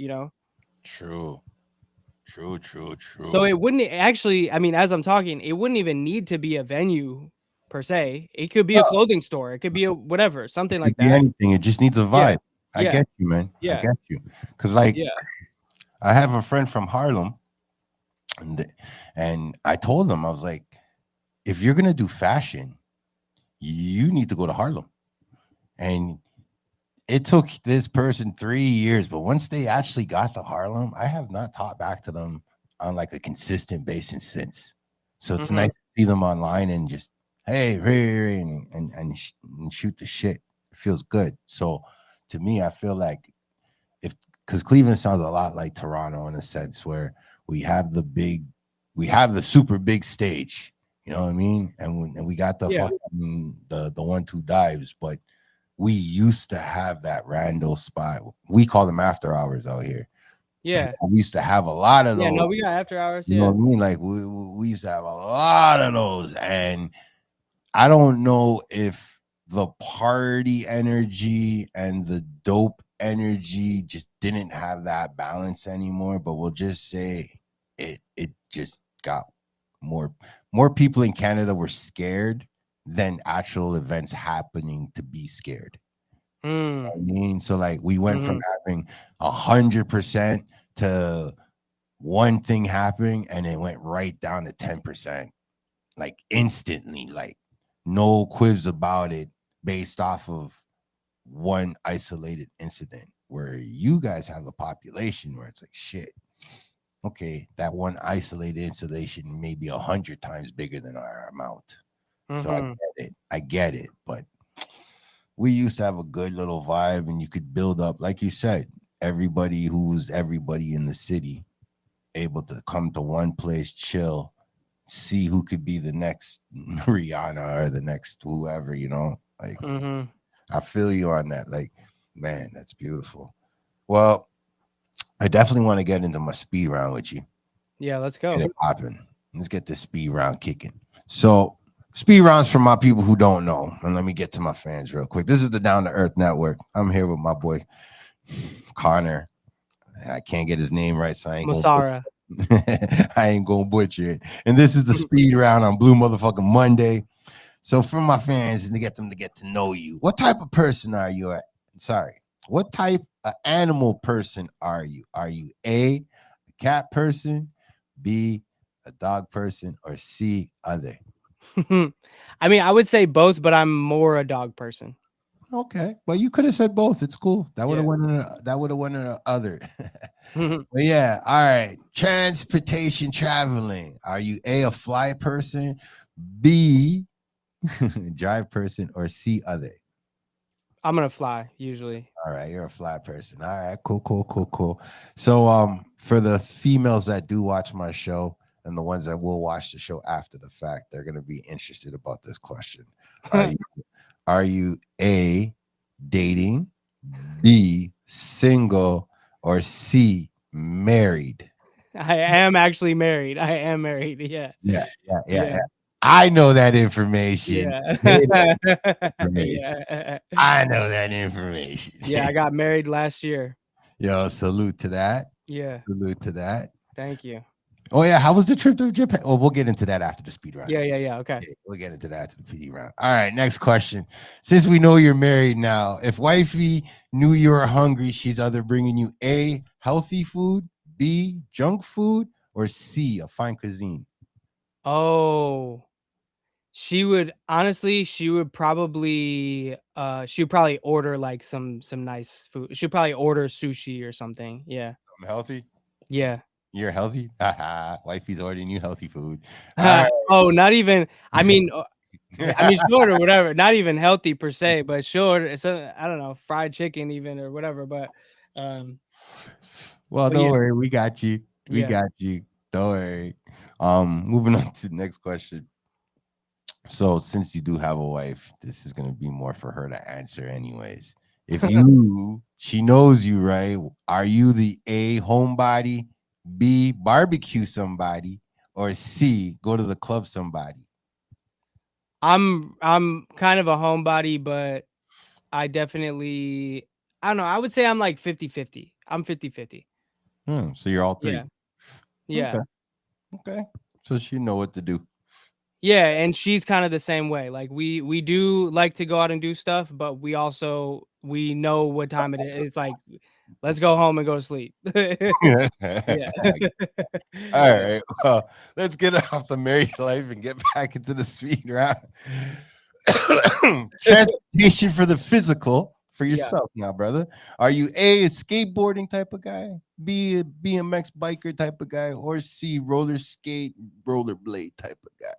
True. So it wouldn't actually, I mean, as I'm talking, it wouldn't even need to be a venue per se. It could be a clothing store. It could be a whatever, something like that. Anything. It just needs a vibe. I get you, man. I get you. Because like, I have a friend from Harlem, and I told him, I was like, if you're going to do fashion, you need to go to Harlem. And it took this person 3 years, but once they actually got to Harlem, I have not talked back to them on like a consistent basis since. So it's nice to see them online and just, hey, and shoot the shit. It feels good. So to me, I feel like because Cleveland sounds a lot like Toronto in a sense where we have the super big stage, you know what I mean? And we got the fucking the 1-2 dives, but we used to have that rando spot. We call them after hours out here. Yeah. We used to have a lot of those. Yeah, no, we got after hours. You know what I mean? Like we used to have a lot of those. And I don't know if the party energy and the dope energy just didn't have that balance anymore, but we'll just say it just got more people in Canada were scared than actual events happening to be scared. You know what I mean? So like we went from having 100% to one thing happening, and it went right down to 10%, like instantly, like no quibs about it, based off of one isolated incident. Where you guys have the population where it's like shit. Okay, that one isolated installation may be 100 times bigger than our amount. So I get it, but we used to have a good little vibe, and you could build up, like you said, everybody who's everybody in the city able to come to one place, chill, see who could be the next Rihanna or the next whoever, you know? Like, I feel you on that. Like, man, that's beautiful. Well, I definitely want to get into my speed round with you. Yeah, let's go. Get it popping. Let's get this speed round kicking. So, speed rounds for my people who don't know. And let me get to my fans real quick. This is the Down to Earth Network. I'm here with my boy Connor. I can't get his name right, so I ain't Musarra. I ain't gonna butcher it. And this is the speed round on Blue Motherfucking Monday. So for my fans and to get them to get to know you, what type of person are you? What type of animal person are you? Are you a cat person, B, a dog person, or C, other? I mean, I would say both, but I'm more a dog person. Okay, well, you could have said both. It's cool. That would have went in. That would have went in the other. But yeah, all right. Transportation, traveling. Are you a fly person, B, drive person, or C, other? I'm gonna fly usually. All right, you're a fly person. All right, cool. So, for the females that do watch my show and the ones that will watch the show after the fact, they're gonna be interested about this question. Are you A, dating, B, single, or C, married? I am actually married. I am married. Yeah. Yeah. I know that information. Yeah. Yeah. I know that information. Yeah, I got married last year. Yo, salute to that. Yeah. Salute to that. Thank you. Oh, yeah. How was the trip to Japan? Well, we'll get into that after the speed round. Yeah. Okay. Yeah, we'll get into that after the speed round. All right. Next question. Since we know you're married now, if wifey knew you were hungry, she's either bringing you A, healthy food, B, junk food, or C, a fine cuisine. Oh, she would probably order like some nice food. She'd probably order sushi or something. Yeah. I'm healthy. Yeah. You're healthy. Wifey's ordering you healthy food. Right. Oh, not even. I mean, she'll order whatever. Not even healthy per se, but she'll order. I don't know, fried chicken even or whatever. But well, don't worry, we got you. Got you. Don't worry. Moving on to the next question. So, since you do have a wife, this is gonna be more for her to answer, anyways. If she knows you, right? Are you the A, homebody, B, barbecue somebody, or C, go to the club somebody? I'm kind of a homebody, but I definitely, I don't know. I would say I'm like 50-50. I'm 50-50. So you're all three. Yeah. Okay. So she know what to do. Yeah, and she's kind of the same way. Like we do like to go out and do stuff, but we know what time it is. It's like, let's go home and go to sleep. Yeah. All right. Well, let's get off the married life and get back into the speed round. Transportation for the physical for yourself now, brother. Are you A, skateboarding type of guy, B, a BMX biker type of guy, or C, roller skate, rollerblade type of guy?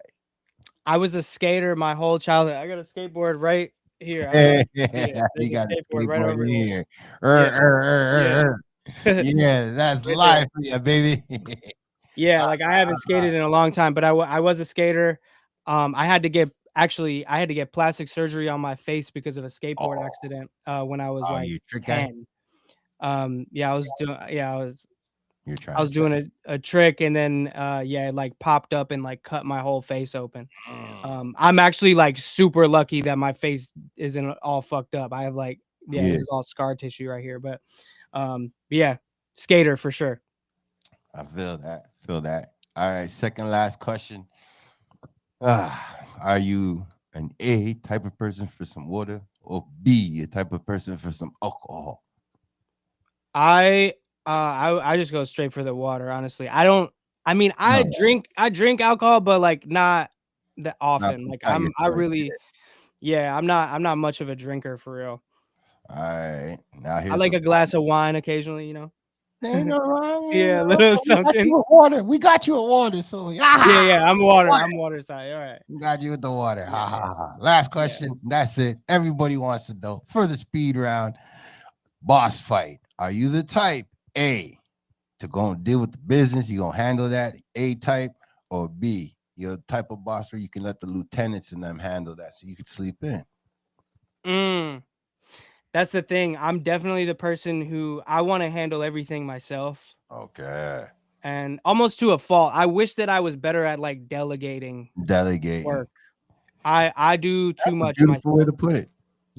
I was a skater my whole childhood. I got a skateboard right here. You got a skateboard right over here. Yeah, That's live for you, baby. Yeah, like I haven't skated in a long time, but I was a skater. I had to get plastic surgery on my face because of a skateboard accident when I was like 10. I was doing a trick, and then it like popped up and like cut my whole face open. I'm actually like super lucky that my face isn't all fucked up. I have like it's all scar tissue right here, but skater for sure. I feel that. All right, second last question. Are you an A type of person for some water, or B a type of person for some alcohol? I just go straight for the water, honestly. I drink alcohol, but like not that often. Like I'm not much of a drinker for real. All right. Now I like a glass of wine occasionally, you know. Ain't no wrong. Yeah, a little something. We got you a water. So I'm water. I'm water side. All right. Got you with the water. Last question. That's it. Everybody wants to know for the speed round. Boss fight. Are you the type A to go and deal with the business? You gonna handle that A type, or B you're the type of boss where you can let the lieutenants and them handle that, so you could sleep in. That's the thing. I'm definitely the person who I want to handle everything myself. Okay. And almost to a fault. I wish that I was better at like delegating Delegating. work. I do too That's a much beautiful way myself. to put it.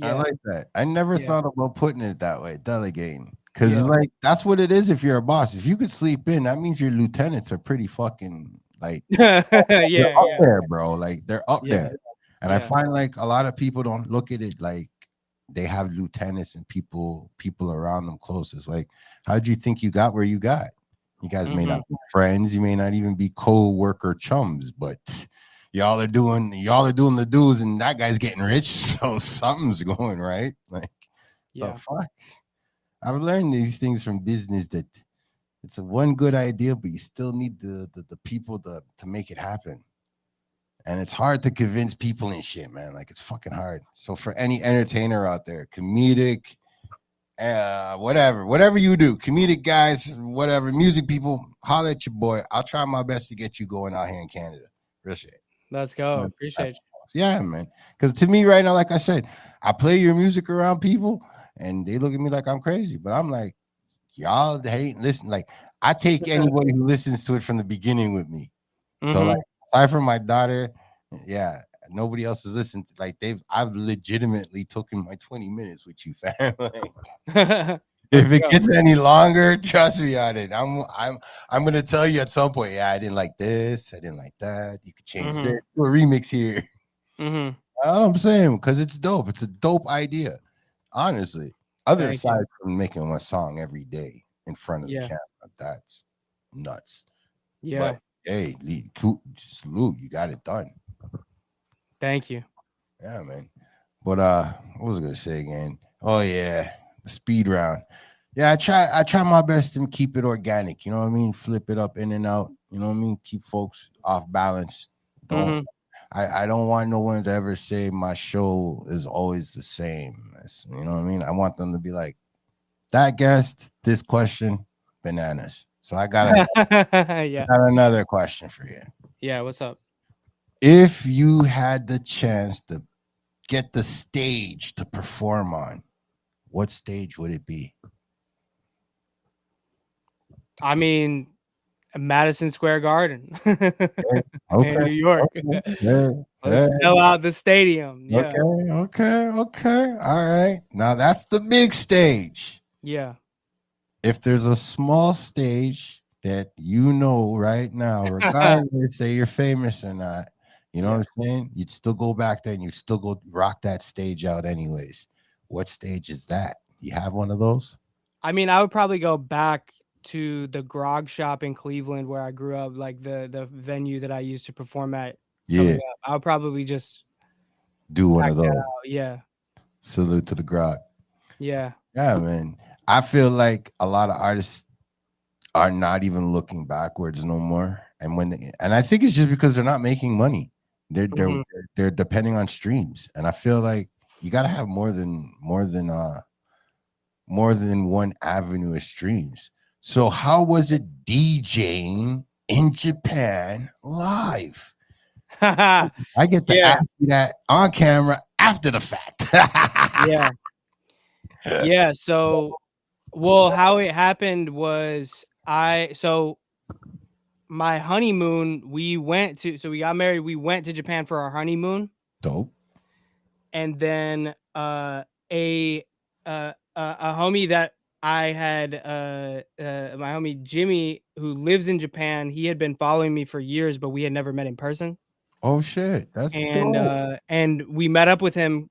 I Yeah. like that. I never Yeah. thought about putting it that way, delegating. Because Yeah. it's like that's what it is if you're a boss. If you could sleep in, that means your lieutenants are pretty fucking like Yeah. they're up Yeah. there, bro. Like they're up Yeah. there. And I Yeah. find like a lot of people don't look at it like they have lieutenants and people around them close. It's like, how'd you think you got where you got? You guys may not be friends, you may not even be co-worker chums, but y'all are doing the dues, and that guy's getting rich, so something's going right. Like the Yeah. fuck. I've learned these things from business that it's a one good idea, but you still need the people to make it happen. And it's hard to convince people and shit, man. Like it's fucking hard. So for any entertainer out there, comedic, whatever you do, comedic guys, whatever, music people, holler at your boy. I'll try my best to get you going out here in Canada. Real shit. Let's go. Appreciate you. Yeah, man. Because to me, right now, like I said, I play your music around people, and they look at me like I'm crazy. But I'm like, y'all hate listen. Like I take anybody who listens to it from the beginning with me. So like, aside from my daughter, yeah, nobody else has listened. Like I've legitimately taken my 20 minutes with you, fam. Like, if it gets any longer, trust me on it. I'm gonna tell you at some point. Yeah, I didn't like this. I didn't like that. You could change this. Do a remix here. That's what I'm saying, because it's dope. It's a dope idea, honestly. Other aside from making one song every day in front of the camera, that's nuts. Yeah. But hey, salute, you got it done. Thank you. Yeah, man. But what was I gonna say again? Oh yeah, the speed round. Yeah, I try my best to keep it organic. You know what I mean? Flip it up in and out. You know what I mean? Keep folks off balance. Don't I don't want no one to ever say my show is always the same. You know what I mean? I want them to be like, that guest, this question, bananas. So I got another question for you. Yeah, what's up? If you had the chance to get the stage to perform on, what stage would it be? I mean, Madison Square Garden Okay. in New York. Okay. Let's sell out the stadium. Yeah. Okay. All right. Now that's the big stage. Yeah. If there's a small stage that you know right now, regardless say you're famous or not, you know what I'm saying? You'd still go back there and you still go rock that stage out anyways. What stage is that? You have one of those? I mean, I would probably go back to the grog shop in Cleveland where I grew up, like the venue that I used to perform at. Yeah. I would probably just do one of those. Yeah. Salute to the grog. Yeah. Yeah, man. I feel like a lot of artists are not even looking backwards no more. And I think it's just because they're not making money. They're depending on streams. And I feel like you gotta have more than one avenue of streams. So how was it DJing in Japan live? I get to ask you that on camera after the fact. Yeah. Yeah. So, well, how it happened was my honeymoon, we got married. We went to Japan for our honeymoon. Dope. And then a homie that I had, my homie Jimmy, who lives in Japan, he had been following me for years, but we had never met in person. Oh shit, that's dope. And we met up with him,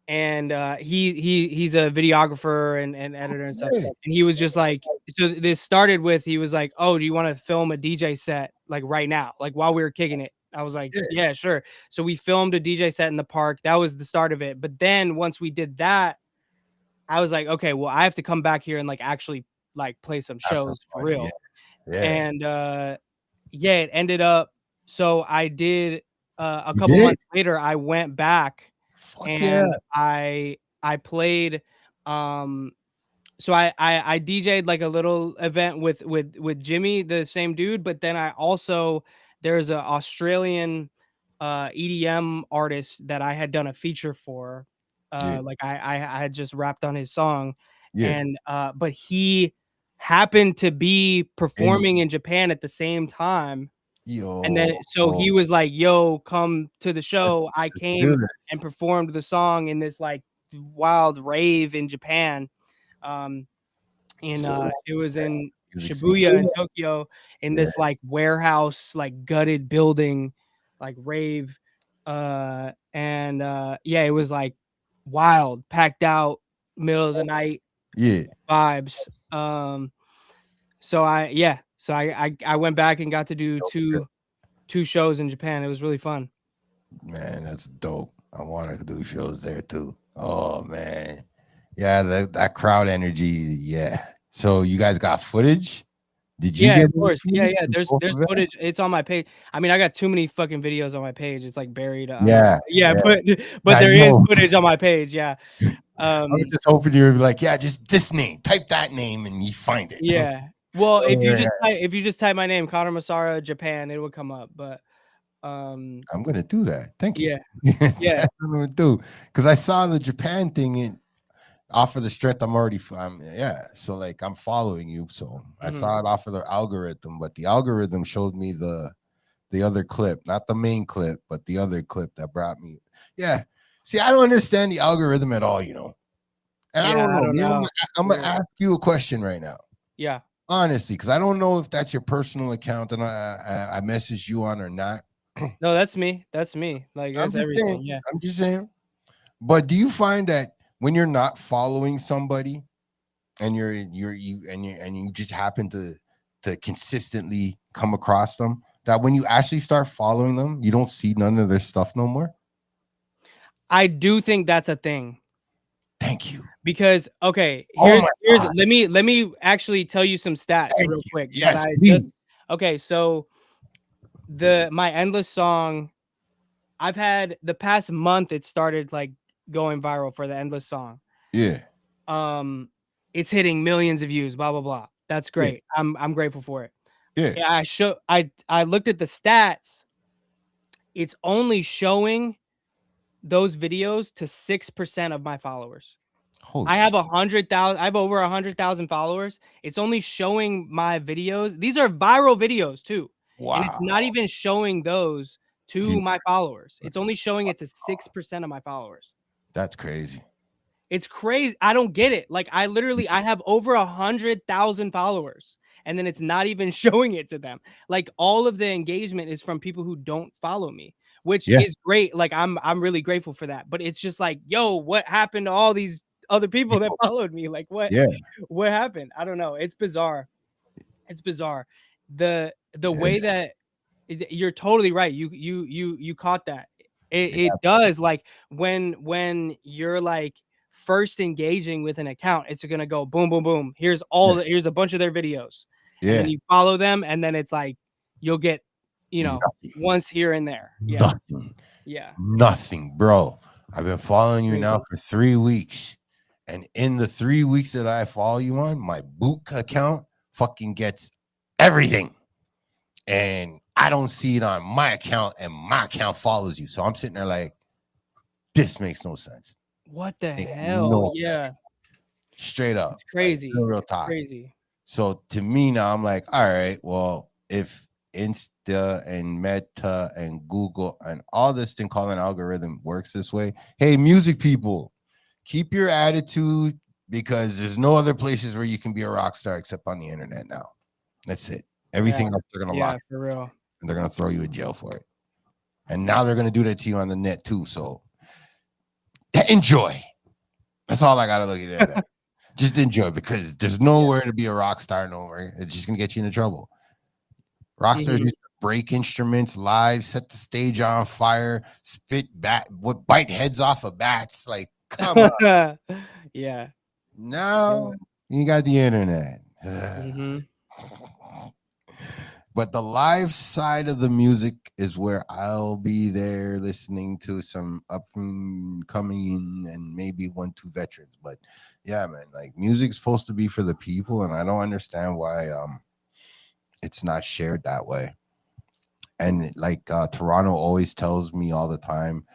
and he's a videographer and editor and stuff. And he was just like, so this started with, he was like, "Oh, do you want to film a DJ set like right now, like while we were kicking it?" I was like, "Yeah, sure." So we filmed a DJ set in the park. That was the start of it. But then once we did that, I was like, "Okay, well, I have to come back here and like actually like play some shows for real." Yeah. And it ended up. So I did a couple months later. I went back. And I played so I DJ'd like a little event with Jimmy, the same dude, but then I also there's an Australian EDM artist that I had done a feature for. Yeah. Like I had just rapped on his song, Yeah. and but he happened to be And performing in Japan at the same time. And then yo, so he was like, "Yo, come to the show." I let's do came this. and performed the song in this like wild rave in Japan. Um, So it was yeah, in music scene. Shibuya in Tokyo, in Yeah, this like warehouse, like gutted building, like rave. And yeah, it was like wild, packed out, middle of the night yeah, vibes. So I went back and got to do two shows in Japan. It was really fun. man, that's dope. I want to do shows there too. Oh man, yeah, that crowd energy. Yeah. So you guys got footage? Did you Yeah, get of any course. Yeah, footage yeah. from There's both there's events? footage. It's on my page. I mean, I got too many fucking videos on my page. It's like buried. Yeah, Yeah, yeah, but I there is know. footage on my page. Yeah. I was just hoping you would be like, yeah, just this name, type that name, and you find it. Yeah. Well, Yeah. if you just type my name, Connor Musarra, Japan, it would come up. But I'm gonna do that. Thank you. yeah, yeah. That's what I'm gonna do because I saw the Japan thing in off of the strength. Yeah. So like I'm following you, so I Mhm. saw it off of the algorithm, but the algorithm showed me the other clip, not the main clip, but the other clip that brought me. Yeah. See, I don't understand the algorithm at all, and I Yeah, don't I know. don't Maybe know. I'm gonna Weird. ask you a question right now. Yeah. Honestly, because I don't know if that's your personal account and I messaged you on or not. No, that's me. That's me. Like I'm that's just saying. everything. Yeah. I'm just saying. But do you find that when you're not following somebody and you just happen to consistently come across them, that when you actually start following them, you don't see none of their stuff no more? I do think that's a thing. Thank you. Because okay, Oh here's my here's God. let me actually tell you some stats Thank real you. quick because Yes, I just please. okay, so my endless song, I've had the past month it started like going viral for the endless song. Yeah. Um it's hitting millions of views, blah blah blah. That's Yeah. great. I'm grateful for it. Yeah. Yeah, I looked at the stats. It's only showing those videos to 6% of my followers. Holy I have shit. 100,000. I have over 100,000 followers. It's only showing my videos. These are viral videos too, and it's Wow. not even showing those to People, my followers. It's only showing it to 6% of my followers. that's crazy. It's crazy. I don't get it. Like I have over 100,000 followers, and then it's not even showing it to them. Like all of the engagement is from people who don't follow me, which Yeah. is great. Like I'm really grateful for that. But it's just like, yo, what happened to all these other people that followed me? Like Yeah. what happened? I don't know. It's bizarre. It's bizarre. The Yeah. way that you're totally right. You caught that. It does like when you're like first engaging with an account, it's gonna go boom, boom, boom. Here's a bunch of their videos, and then Yeah. you follow them, and then it's like you'll get, Nothing. once here and there. Yeah, Nothing. yeah. Nothing, bro. I've been following you now Crazy. for 3 weeks. And in the 3 weeks that I follow you on, my boot account fucking gets everything. And I don't see it on my account, and my account follows you. So I'm sitting there like, this makes no sense. What the Makes hell? no sense. Yeah, Straight up. it's Like crazy. real It's talk. crazy. So to me now, I'm like, all right, well, if Insta and Meta and Google and all this thing called an algorithm works this way, hey, music people, keep your attitude because there's no other places where you can be a rock star except on the internet now. That's it. Everything Yeah, else they're gonna yeah, lock for real. and they're gonna throw you in jail for it. And now they're gonna do that to you on the net too. So enjoy. That's all I gotta look at that. Just enjoy because there's nowhere to be a rock star nowhere. It's just gonna get you into trouble. Rock stars Mhm. used to break instruments live, set the stage on fire, bite heads off of bats. Like, come on. Yeah. Now you got the internet. Mhm. But the live side of the music is where I'll be there listening to some up and coming and maybe 1-2 veterans. But yeah, man, like music's supposed to be for the people, and I don't understand why it's not shared that way. And like Toronto always tells me all the time,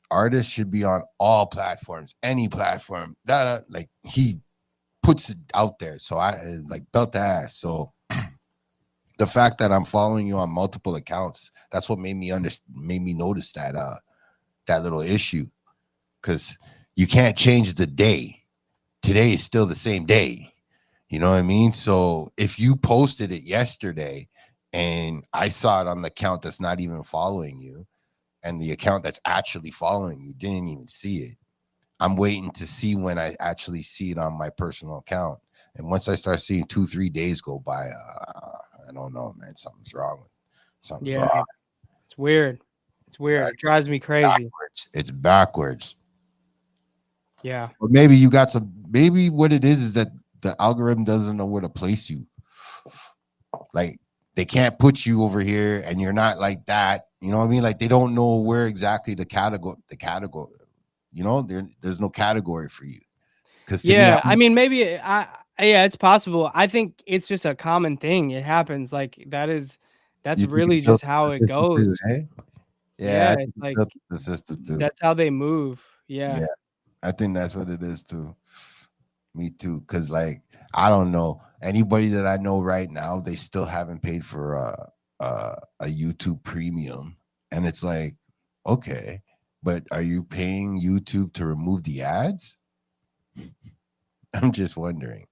artists should be on all platforms, any platform. That like he puts it out there. So I like belt the ass. So the fact that I'm following you on multiple accounts, that's what made me notice that that little issue. Because you can't change the day. Today is still the same day. You know what I mean? So if you posted it yesterday and I saw it on the account that's not even following you, and the account that's actually following you didn't even see it, I'm waiting to see when I actually see it on my personal account. And once I start seeing 2-3 days go by, I don't know, man. Something's wrong. Something's wrong. It's weird. It's weird. It drives me crazy. It's backwards. Yeah. But maybe you got some. Maybe what it is that the algorithm doesn't know where to place you. Like they can't put you over here, and you're not like that. You know what I mean? Like they don't know where exactly the category. You know, there's no category for you. Because yeah, I mean, maybe yeah, it's possible. I think it's just a common thing. It happens. Like that's really just how it goes. Too, eh? Yeah, it's like the system too. That's how they move. Yeah. I think that's what it is too. Me too. Because like I don't know anybody that I know right now. They still haven't paid for a YouTube Premium, and it's like, okay, but are you paying YouTube to remove the ads? I'm just wondering,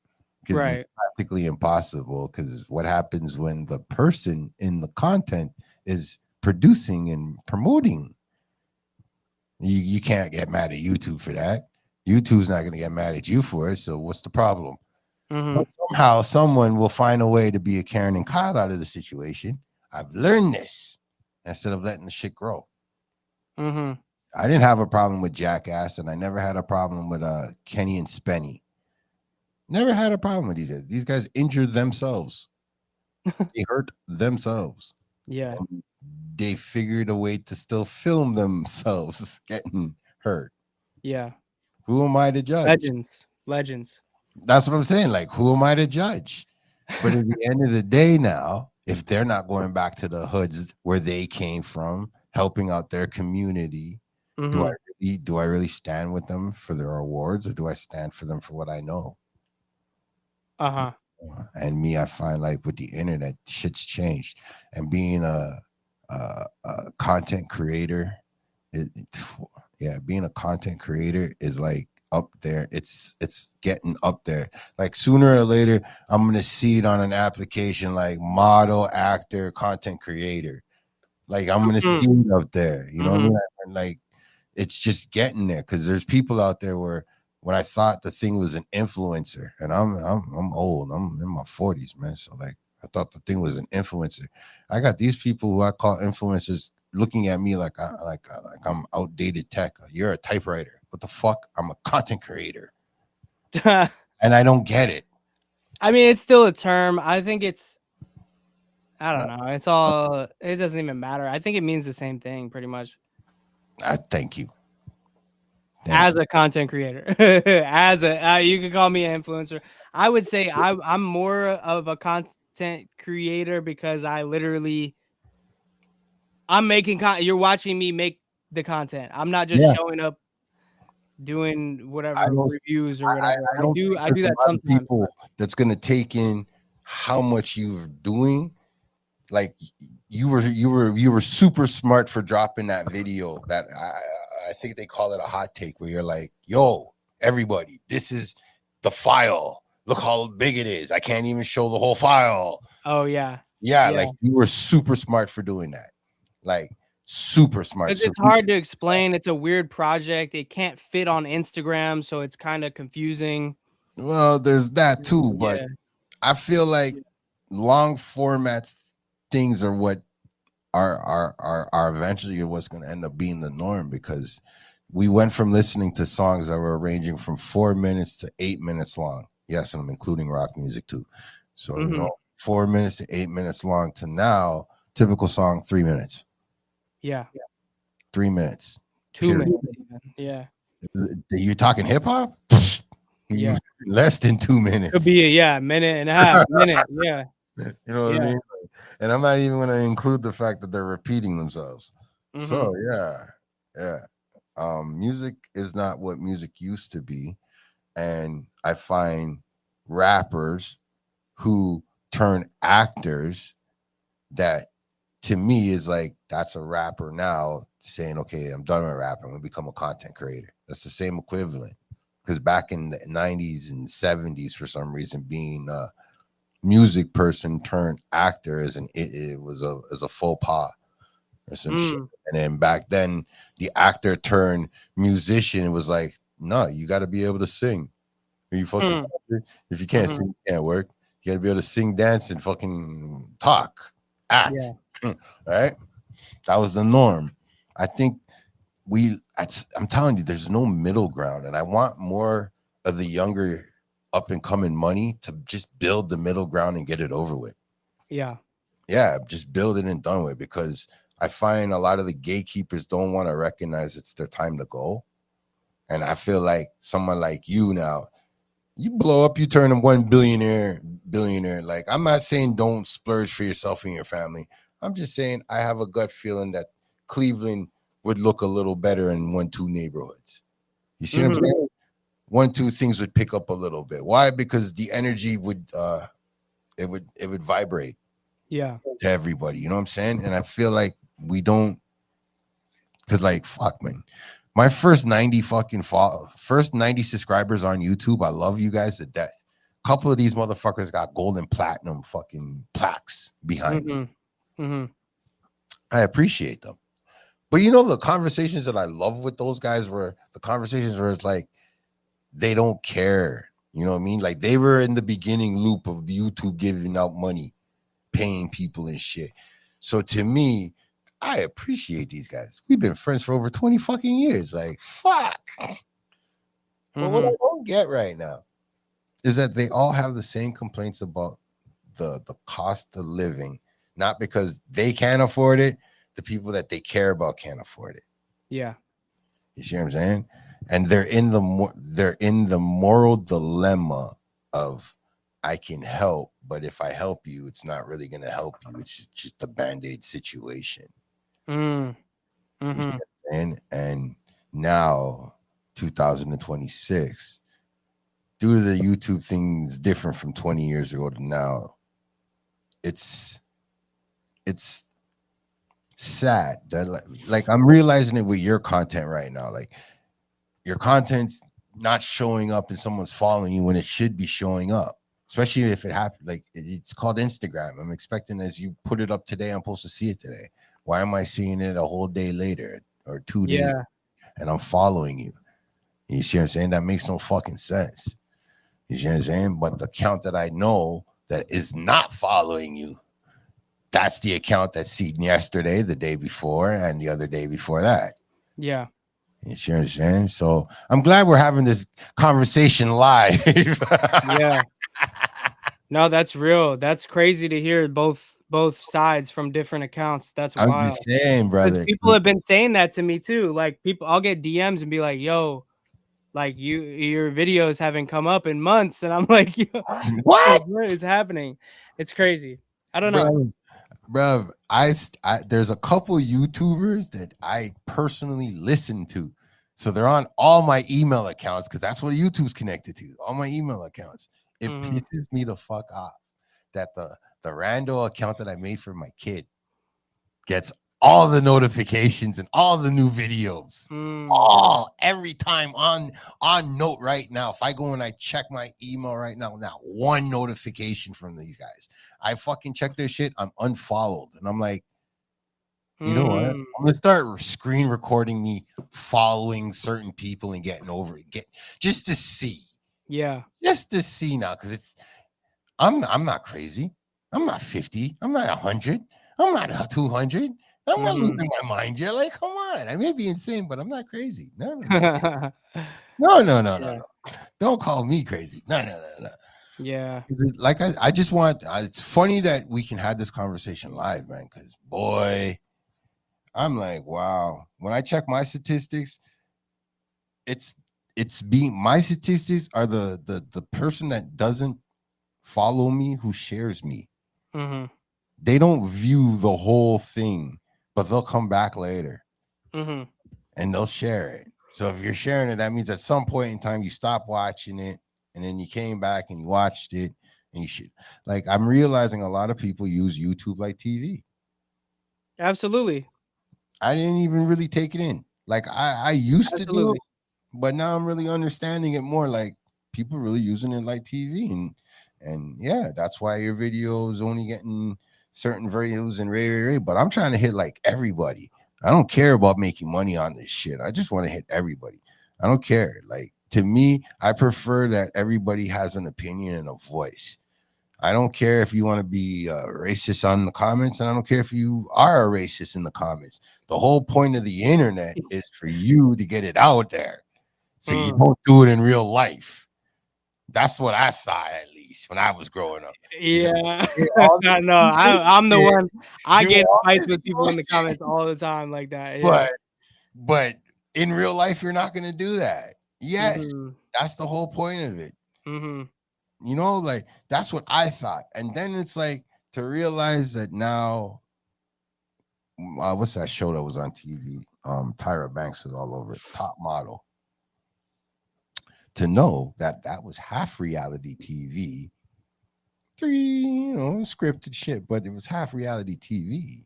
because it's practically impossible. Because what happens when the person in the content is producing and promoting? You can't get mad at YouTube for that. YouTube's not going to get mad at you for it. So what's the problem? But somehow someone will find a way to be a Karen and Kyle out of the situation. I've learned this instead of letting the shit grow. I didn't have a problem with Jackass, and I never had a problem with Kenny and Spenny. Never had a problem with these guys. These guys injured themselves. They hurt themselves. Yeah. And they figured a way to still film themselves getting hurt. Yeah. Who am I to judge? Legends. That's what I'm saying. Like, who am I to judge? But at the end of the day now, if they're not going back to the hoods where they came from, helping out their community, do I really stand with them for their awards, or do I stand for them for what I know? And me, I find like with the internet, shit's changed. And being a content creator, being a content creator is like up there. It's getting up there. Like sooner or later, I'm gonna see it on an application like model, actor, content creator. Like I'm gonna see it up there. You know what I mean? And like it's just getting there, because there's people out there where when I thought the thing was an influencer, and I'm old, I'm in my 40s, man. So like I thought the thing was an influencer. I got these people who I call influencers looking at me like I'm outdated tech. You're a typewriter. What the fuck? I'm a content creator. And I don't get it. I mean, it's still a term. I think I don't know. It doesn't even matter. I think it means the same thing pretty much. Thank you. As a content creator, you can call me an influencer. I would say I'm more of a content creator because I'm making content. You're watching me make the content. I'm not just showing up doing whatever reviews or whatever. I do that sometimes. People that's gonna take in how much you're doing. Like you were super smart for dropping that video that I think they call it a hot take, where you're like, yo, everybody, this is the file. Look how big it is. I can't even show the whole file. Oh yeah. Like you were super smart for doing that. Like super smart. It's hard to explain. It's a weird project. It can't fit on Instagram, so it's kind of confusing. Well, there's that too, but I feel like long formats things are what are eventually what's going to end up being the norm, because we went from listening to songs that were ranging from 4 minutes to 8 minutes long. Yes, and I'm including rock music too. So you know, 4 minutes to 8 minutes long to now typical song 3 minutes. 3 minutes. 2 minutes even. Yeah. You're talking hip hop? Less than 2 minutes. Could be a minute and a half. Minute. Yeah. You know what I mean? And I'm not even going to include the fact that they're repeating themselves. So Mm-hmm. yeah. Music is not what music used to be, and I find rappers who turn actors that to me is like that's a rapper now saying, okay, I'm done with rapping, I'm gonna become a content creator. That's the same equivalent. Because back in the 90s and 70s, for some reason, being a music person turned actor it was a faux pas or some shit. Mm. And then back then, the actor turned musician was like, no, you got to be able to sing. Are you fucking Mm. if you can't Mm-hmm. sing, you can't work. You got to be able to sing, dance, and fucking talk, act. Yeah. Right? That was the norm. I think I'm telling you, there's no middle ground, and I want more of the younger up and coming money to just build the middle ground and get it over with. Yeah. Yeah, just build it and done with, because I find a lot of the gatekeepers don't want to recognize it's their time to go. And I feel like someone like you now, you blow up, you turn them billionaire. Like, I'm not saying don't splurge for yourself and your family. I'm just saying I have a gut feeling that Cleveland would look a little better in 1-2 neighborhoods. You see what I'm Mm-hmm. saying? 1-2 things would pick up a little bit. Why? Because the energy would it would vibrate Yeah. to everybody. You know what I'm saying? And I feel like we don't, because like fuck man. My first 90 subscribers on YouTube. I love you guys to death. A couple of these motherfuckers got gold and platinum fucking plaques behind them. Mm-hmm. Mm-hmm. I appreciate them. But you know, the conversations that I love with those guys were the conversations where it's like they don't care. You know what I mean? Like they were in the beginning loop of YouTube giving out money, paying people and shit. So to me, I appreciate these guys. We've been friends for over 20 fucking years. Like, fuck. But what Mm-hmm. I don't get right now is that they all have the same complaints about the cost of living, not because they can't afford it, the people that they care about can't afford it. Yeah. You see what I'm saying? And they're in the moral dilemma of I can help, but if I help you, it's not really going to help you. It's just a band-aid situation. Mm. You see Mm-hmm. what I'm saying? And now, 2026, due to the YouTube things different from 20 years ago to now, it's it's sad that like I'm realizing it with your content right now. Like your content's not showing up and someone's following you when it should be showing up, especially if it happened. Like it's called Instagram. I'm expecting as you put it up today, I'm supposed to see it today. Why am I seeing it a whole day later or 2 days Yeah. and I'm following you? You see what I'm saying? That makes no fucking sense. You see what I'm saying? But the account that I know that is not following you, that's the account that's seen yesterday, the day before, and the other day before that. Yeah. You see what I'm saying? So I'm glad we're having this conversation live. Yeah. No, that's real. That's crazy to hear both sides from different accounts. That's I'm wild. just saying, Because brother. people have been saying that to me too. Like people, I'll get DMs and be like, "Yo, like your videos haven't come up in months," and I'm like, "Yo, What? what is happening?" It's crazy. I don't know. Bro, there's a couple YouTubers that I personally listen to. So they're on all my email accounts because that's what YouTube's connected to. All my email accounts. It Mm-hmm. pisses me the fuck off that the rando account that I made for my kid gets all the notifications and all the new videos. Mm. All every time on note right now. If I go and I check my email right now, not one notification from these guys. I fucking check their shit. I'm unfollowed, and I'm like, you know what? Mm. I'm gonna start screen recording me following certain people and getting over it. Just to see, Yeah. just to see now, because it's I'm not crazy. I'm not 50. I'm not 100. I'm not 200. I'm not Mm-hmm. losing my mind yet. Like, come on. I may be insane, but I'm not crazy. No, no, no. No, no, no, no, Yeah. no. Don't call me crazy. No, no, no, no. Yeah. Like I just want. It's funny that we can have this conversation live, man. Because boy, I'm like, wow. When I check my statistics, it's being my statistics are the person that doesn't follow me who shares me. Mm-hmm. they don't view the whole thing, but they'll come back later Mm-hmm. and they'll share it. So if you're sharing it, that means at some point in time you stopped watching it and then you came back and you watched it and you should, like, I'm realizing a lot of people use YouTube like TV. Absolutely. I didn't even really take it in. Like I used to do it, Absolutely. but now I'm really understanding it more. Like people really using it like TV, and yeah, that's why your video is only getting certain views and rate. But I'm trying to hit like everybody. I don't care about making money on this shit. I just want to hit everybody. I don't care. Like to me, I prefer that everybody has an opinion and a voice. I don't care if you want to be racist on the comments, and I don't care if you are a racist in the comments. The whole point of the internet is for you to get it out there, so you don't do it in real life. That's what I thought, at least when I was growing up. Yeah. I No, I'm the one. I get fights with people in the bullshit. comments all the time like that. Yeah. But in real life, you're not gonna do that. Yes, Mm-hmm. that's the whole point of it. Mm-hmm. You know, like that's what I thought. And then it's like to realize that now, what's that show that was on TV? Tyra Banks was all over it, Top Model. To know that that was half reality TV, scripted shit, but it was half reality TV.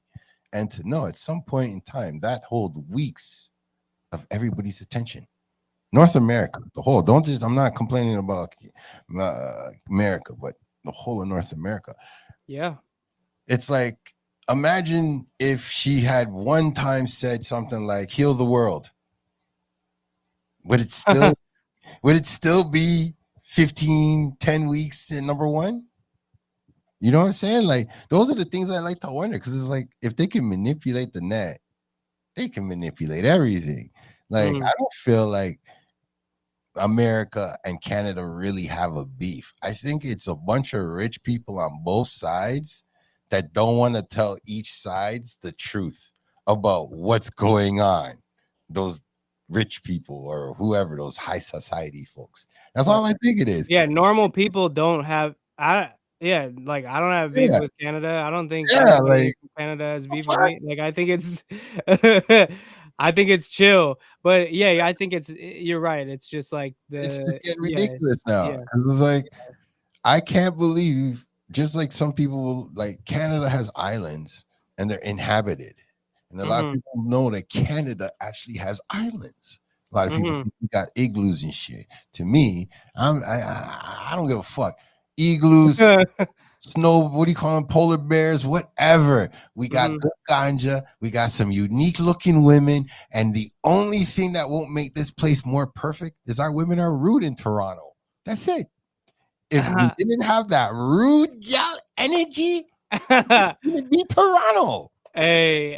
And to know at some point in time that hold weeks of everybody's attention. North America, the whole, don't just, I'm not complaining about America, but the whole of North America. Yeah. It's like, imagine if she had one time said something like heal the world. Would it still be 10 weeks to number one? You know what I'm saying? Like, those are the things I like to wonder, because it's like, if they can manipulate the net, they can manipulate everything. Like, I don't feel like America and Canada really have a beef. I think it's a bunch of rich people on both sides that don't want to tell each side's the truth about what's going on. Those rich people or whoever, those high society folks. That's all I think it is. Yeah, normal people don't have like I don't have beef with Canada. I don't think anybody Like, from Canada has beef with me. Like I think it's I think it's chill. But yeah, I think you're right. It's just like it's just getting yeah. ridiculous now. Yeah. Because it's like, I can't believe, just like some people, like Canada has islands and they're inhabited. And a lot of people know that Canada actually has islands. A lot of people think we got igloos and shit. To me, I don't give a fuck. Igloos, snow, what do you call them? Polar bears, whatever. We got good ganja. We got some unique looking women. And the only thing that won't make this place more perfect is our women are rude in Toronto. That's it. If we didn't have that rude gal energy, it would be Toronto. Hey.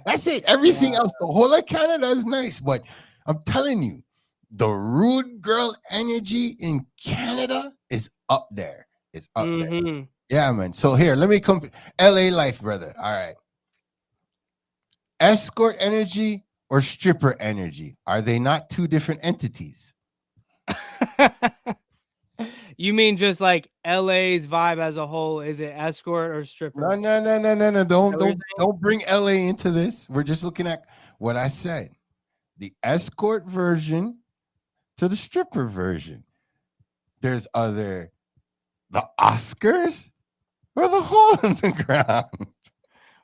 That's it. Everything else, the whole of Canada is nice, but I'm telling you, the rude girl energy in Canada is up there. It's up there. Yeah, man. So here, let me come. LA life, brother. All right. Escort energy or stripper energy? Are they not two different entities? You mean just like LA's vibe as a whole? Is it escort or stripper? No. Don't bring LA into this. We're just looking at what I said. The escort version to the stripper version. There's the Oscars or the hole in the ground.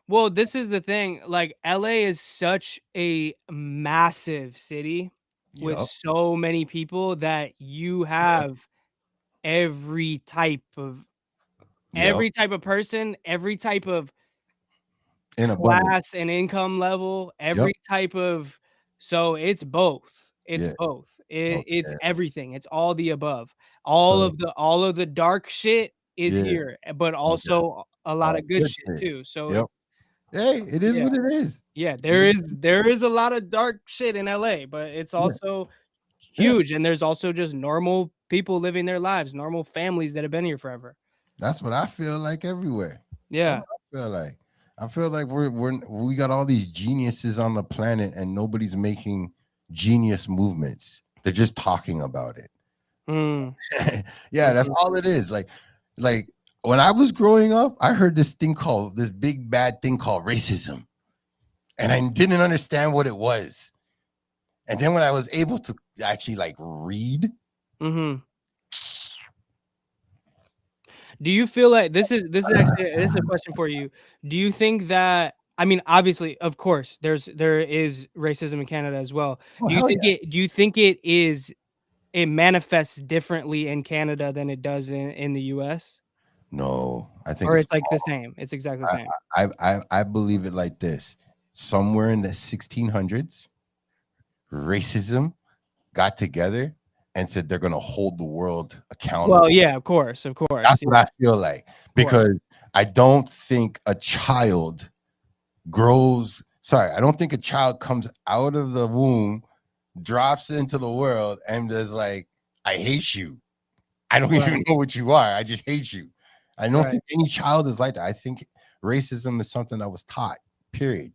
Well, this is the thing. Like LA is such a massive city with so many people that you have every type of person, every type of class and income level, every type of, so it's both. It's both. It's everything. It's all the above. All of the dark shit is here, but also a lot of good shit too. So hey, it is what it is. Yeah, there is a lot of dark shit in LA, but it's also huge, and there's also just normal people living their lives, normal families that have been here forever. That's what I feel like everywhere. Yeah. I feel like we got all these geniuses on the planet and nobody's making genius movements. They're just talking about it. Yeah, that's all it is. Like when I was growing up, I heard this big bad thing called racism. And I didn't understand what it was. And then when I was able to actually like read, Mm-hmm. Do you feel like this is actually this is a question for you? Do you think that I mean, obviously, of course, there is racism in Canada as well. oh hell yeah. Do you think it manifests differently in Canada than it does in the US? No, I think Or it's it's like the same? It's exactly the same. I believe it like this. Somewhere in the 1600s, racism got together and said they're going to hold the world accountable. Well, yeah, of course, That's yeah, what I feel like, because I don't think a child I don't think a child comes out of the womb, drops into the world, and is like, I hate you. I don't even know what you are. I just hate you. I don't think any child is like that. I think racism is something that was taught, period.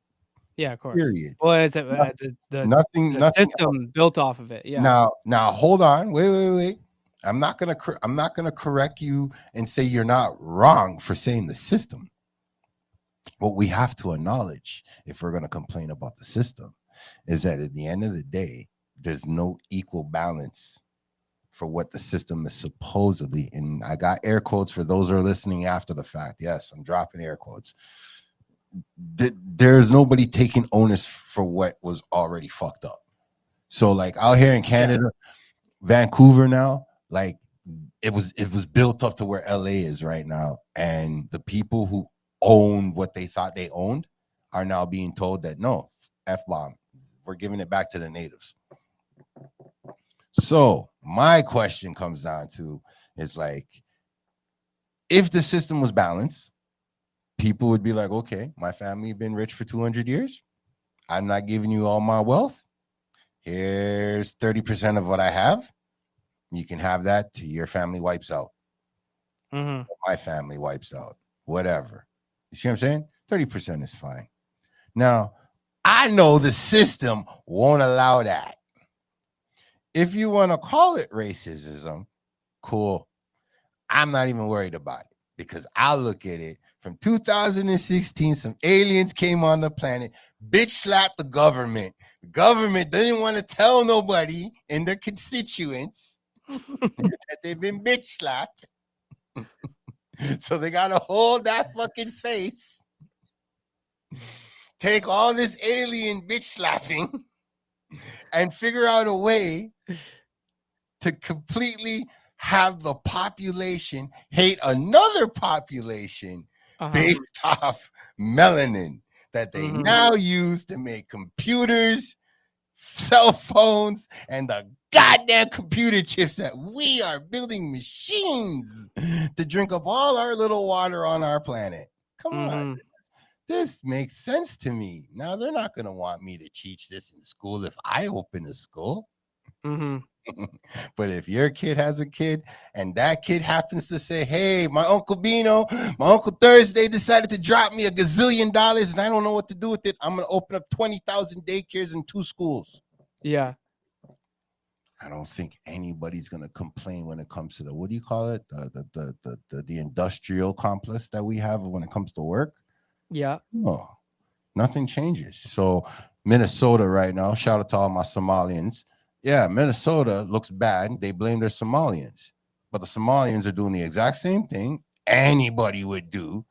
Yeah, of course. Period. Well, it's Nothing the nothing system built off of it. Yeah. Now hold on. Wait. I'm not gonna correct you and say you're not wrong for saying the system. What we have to acknowledge, if we're gonna complain about the system, is that at the end of the day, there's no equal balance for what the system is supposedly. And I got air quotes for those who are listening after the fact. Yes, I'm dropping air quotes. There's nobody taking onus for what was already fucked up. So like out here in Canada, Vancouver now, like it was built up to where LA is right now, and the people who own what they thought they owned are now being told that no, F-bomb, we're giving it back to the natives. So my question comes down to is like, if the system was balanced, people would be like, okay, my family been rich for 200 years. I'm not giving you all my wealth. Here's 30% of what I have. You can have that till your family wipes out. Mm-hmm. My family wipes out. Whatever. You see what I'm saying? 30% is fine. Now, I know the system won't allow that. If you want to call it racism, cool. I'm not even worried about it, because I'll look at it from 2016. Some aliens came on the planet, bitch slapped the government. The government didn't want to tell nobody in their constituents that they've been bitch slapped. So they got to hold that fucking face, take all this alien bitch slapping, and figure out a way to completely have the population hate another population based off melanin that they now use to make computers, cell phones, and the goddamn computer chips that we are building machines to drink up all our little water on our planet. Come on. This makes sense to me. Now, they're not going to want me to teach this in school if I open a school. But if your kid has a kid and that kid happens to say, hey, my Uncle Bino, my Uncle Thursday decided to drop me $1 gazillion and I don't know what to do with it, I'm going to open up 20,000 daycares in 2 schools. Yeah. I don't think anybody's going to complain when it comes to the, what do you call it? The industrial complex that we have when it comes to work. Yeah. No, nothing changes. So Minnesota right now, shout out to all my Somalians. Yeah, Minnesota looks bad. They blame their Somalians. But the Somalians are doing the exact same thing anybody would do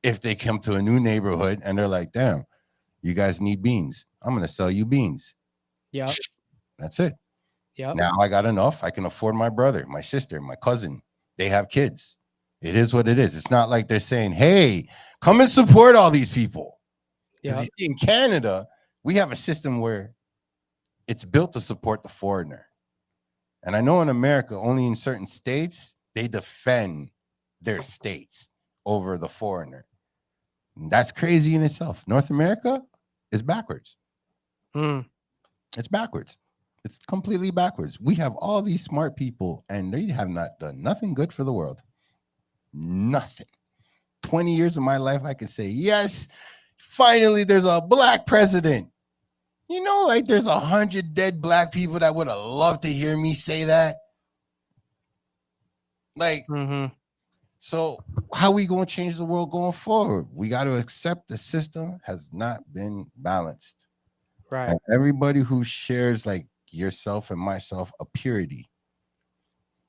if they come to a new neighborhood and they're like, damn, you guys need beans. I'm going to sell you beans. Yeah. That's it. Yeah. Now I got enough. I can afford my brother, my sister, my cousin. They have kids. It is what it is. It's not like they're saying, hey, come and support all these people. Because you see, in Canada, we have a system where it's built to support the foreigner. And I know in America, only in certain states, they defend their states over the foreigner. And that's crazy in itself. North America is backwards. It's backwards. It's completely backwards. We have all these smart people, and they have not done nothing good for the world. Nothing. 20 years of my life, I can say, yes, finally there's a black president. You know, like there's 100 dead black people that would have loved to hear me say that. Like, so how we going to change the world going forward? We got to accept the system has not been balanced. Right. And everybody who shares like yourself and myself a purity.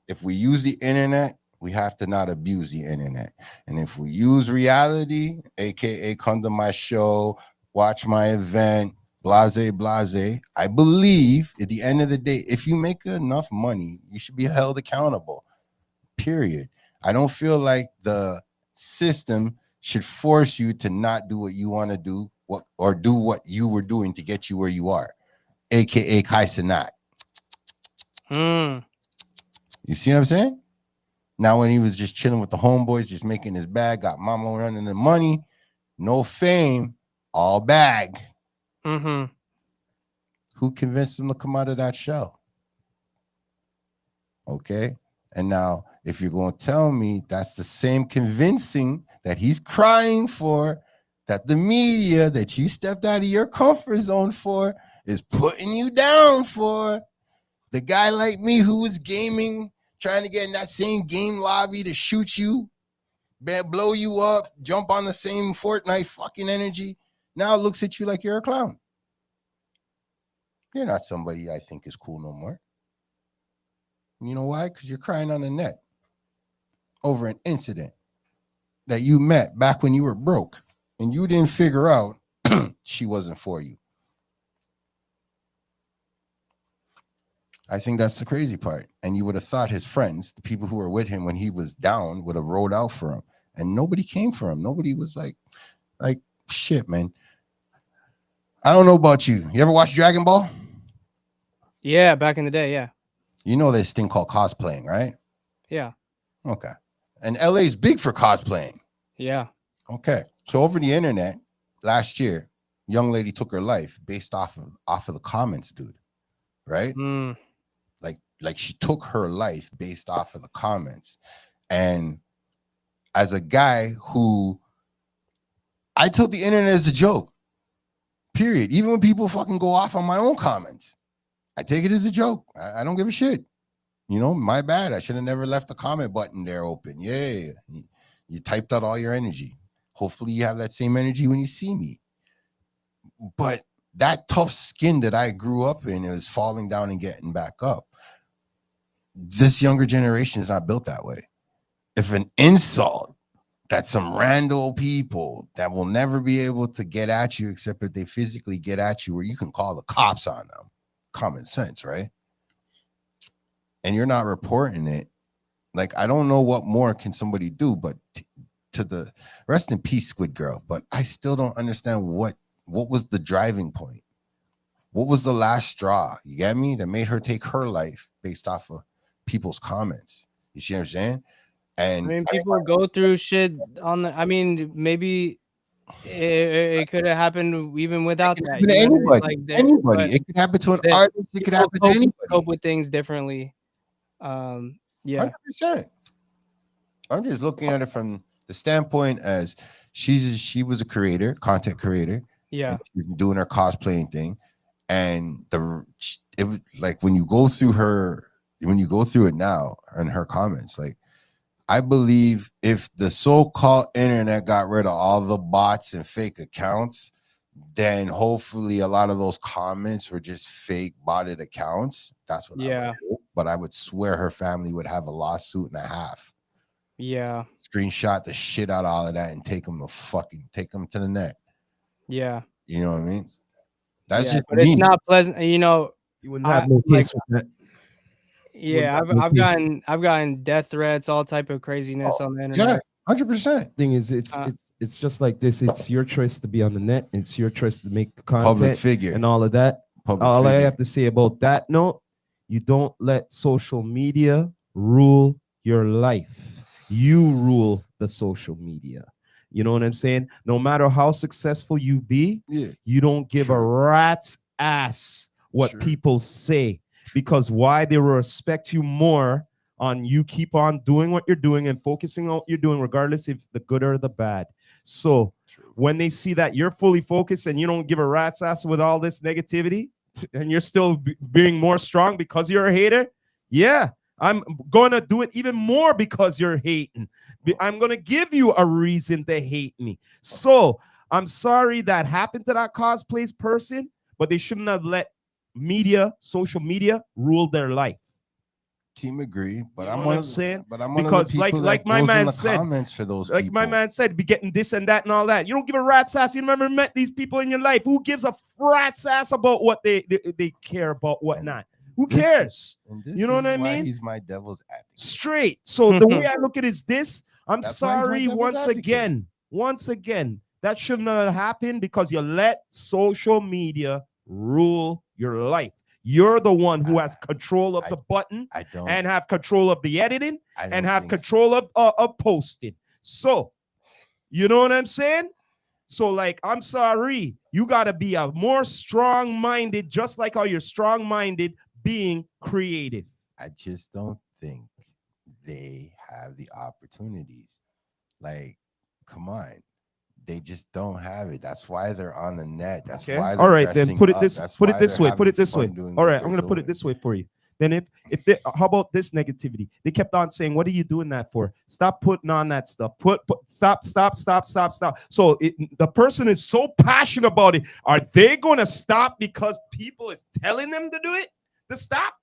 If we use the internet, we have to not abuse the internet. And if we use reality, aka come to my show, watch my event, blase, blase, I believe at the end of the day, if you make enough money, you should be held accountable. Period. I don't feel like the system should force you to not do what you want to do, or do what you were doing to get you where you are, aka Kai Cenat. You see what I'm saying? Now, when he was just chilling with the homeboys, just making his bag, got mama running the money, no fame, all bag. Mm-hmm. Who convinced him to come out of that shell? Okay. And now, if you're going to tell me that's the same convincing that he's crying for, that the media that you stepped out of your comfort zone for is putting you down for, the guy like me who was gaming, trying to get in that same game lobby to shoot you, blow you up, jump on the same Fortnite fucking energy, now looks at you like you're a clown. You're not somebody I think is cool no more. You know why? Because you're crying on the net over an incident that you met back when you were broke and you didn't figure out she wasn't for you. I think that's the crazy part. And you would have thought his friends, the people who were with him when he was down, would have rolled out for him. And nobody came for him. Nobody was like shit, man. I don't know about you. You ever watch Dragon Ball? Yeah, back in the day, yeah. You know this thing called cosplaying, right? Yeah. Okay. And LA is big for cosplaying. Yeah. Okay. So over the internet last year, young lady took her life based off of the comments, dude. Right? Like she took her life based off of the comments. And as a guy who, I took the internet as a joke. Period. Even when people fucking go off on my own comments, I take it as a joke. I don't give a shit. You know, my bad. I should have never left the comment button there open. Yeah. You typed out all your energy. Hopefully you have that same energy when you see me. But that tough skin that I grew up in is falling down and getting back up. This younger generation is not built that way. If an insult that some random people that will never be able to get at you except if they physically get at you, where you can call the cops on them, common sense, right? And you're not reporting it. Like, I don't know what more can somebody do, but to the rest in peace, Squid Girl. But I still don't understand what was the driving point. What was the last straw? You get me? That made her take her life based off of people's comments. You see what I'm saying? And I mean, people go through shit on the. I mean, maybe it could have happened even without that. You know anybody, like anybody. It could happen to an artist. It could happen to anybody. Cope with things differently. Yeah, 100%. I'm just looking at it from the standpoint as she was a creator, content creator. Yeah, doing her cosplaying thing, and it was like when you go through it now and her comments, like, I believe if the so-called internet got rid of all the bots and fake accounts, then hopefully a lot of those comments were just fake botted accounts. That's what I would hope. But I would swear her family would have a lawsuit and a half. Yeah. Screenshot the shit out of all of that and take them to the net. Yeah. You know what I mean? That's just but me. It's not pleasant. You know, you wouldn't have no case with that. Yeah, I've gotten death threats, all type of craziness on the internet. Yeah, 100%. Thing is, it's just like this. It's your choice to be on the net. It's your choice to make content, public figure, and all of that. All I have to say about that note, you don't let social media rule your life. You rule the social media. You know what I'm saying? No matter how successful you be, you don't give a rat's ass what people say. Because why? They will respect you more on you keep on doing what you're doing and focusing on what you're doing, regardless if the good or the bad. So when they see that you're fully focused and you don't give a rat's ass with all this negativity and you're still being more strong because you're a hater, yeah, I'm gonna do it even more because you're hating. I'm gonna give you a reason to hate me. So I'm sorry that happened to that cosplays person, but they shouldn't have let media, social media, rule their life. Team agree, but You know I'm what one I'm of the, saying? but I'm one of the Because people like that my goes in man the said, comments for those like people. my man said, be getting this and that and all that. You don't give a rat's ass. You never met these people in your life. Who gives a rat's ass about what they care about, whatnot? Who cares? And this You know is what I why mean? he's my devil's advocate. Straight. So the way I look at it is this. I'm That's why he's my sorry devil's advocate. once again, that shouldn't have happened because you let social media rule your life. You're the one who has control of the button and have control of the editing and have control of posting. So, you know what I'm saying? So, like, I'm sorry. You got to be a more strong-minded, just like how you're strong-minded being creative. I just don't think they have the opportunities. Like, come on. They just don't have it. That's why they're on the net. That's why they're All right, then dressing put it up. this That's put it why this they're way. Put having it this way. fun doing All what right, they're I'm gonna put it doing. this way for you. Then if they, how about this negativity? They kept on saying, "What are you doing that for? Stop putting on that stuff. Stop. So the person is so passionate about it. Are they gonna stop because people is telling them to do it? To stop?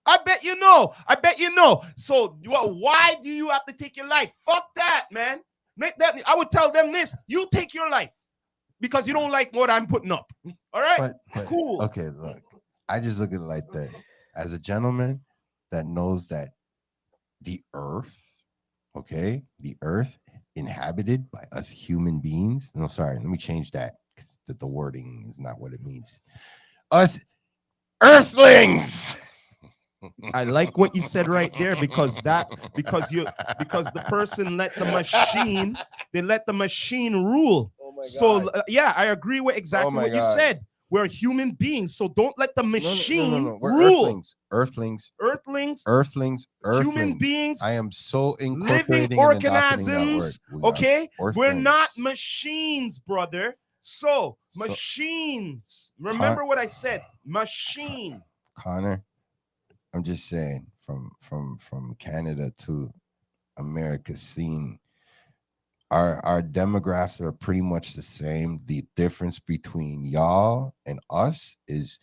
I bet you know. I bet you know. So why do you have to take your life? Fuck that, man. Make that. I would tell them this. You take your life because you don't like what I'm putting up. All right? But Cool. okay, look. I just look at it like this. As a gentleman that knows that the earth, okay, the earth inhabited by us human beings. No, sorry, let me change that because the wording is not what it means. Us earthlings. I like what you said right there because the person let the machine, they let the machine rule. Oh my So God. yeah, I agree with Oh exactly my what you God. said. We're human beings, so don't let the machine No. We're rule. earthlings, Earthlings, human beings, I am so living incorporating and adopting that word. organisms. Okay, we're not Earthlings. machines, brother. So So, machines. Con- Remember what I said. Machine. Connor, I'm just saying, from Canada to America, scene, our demographics are pretty much the same. The difference between y'all and us is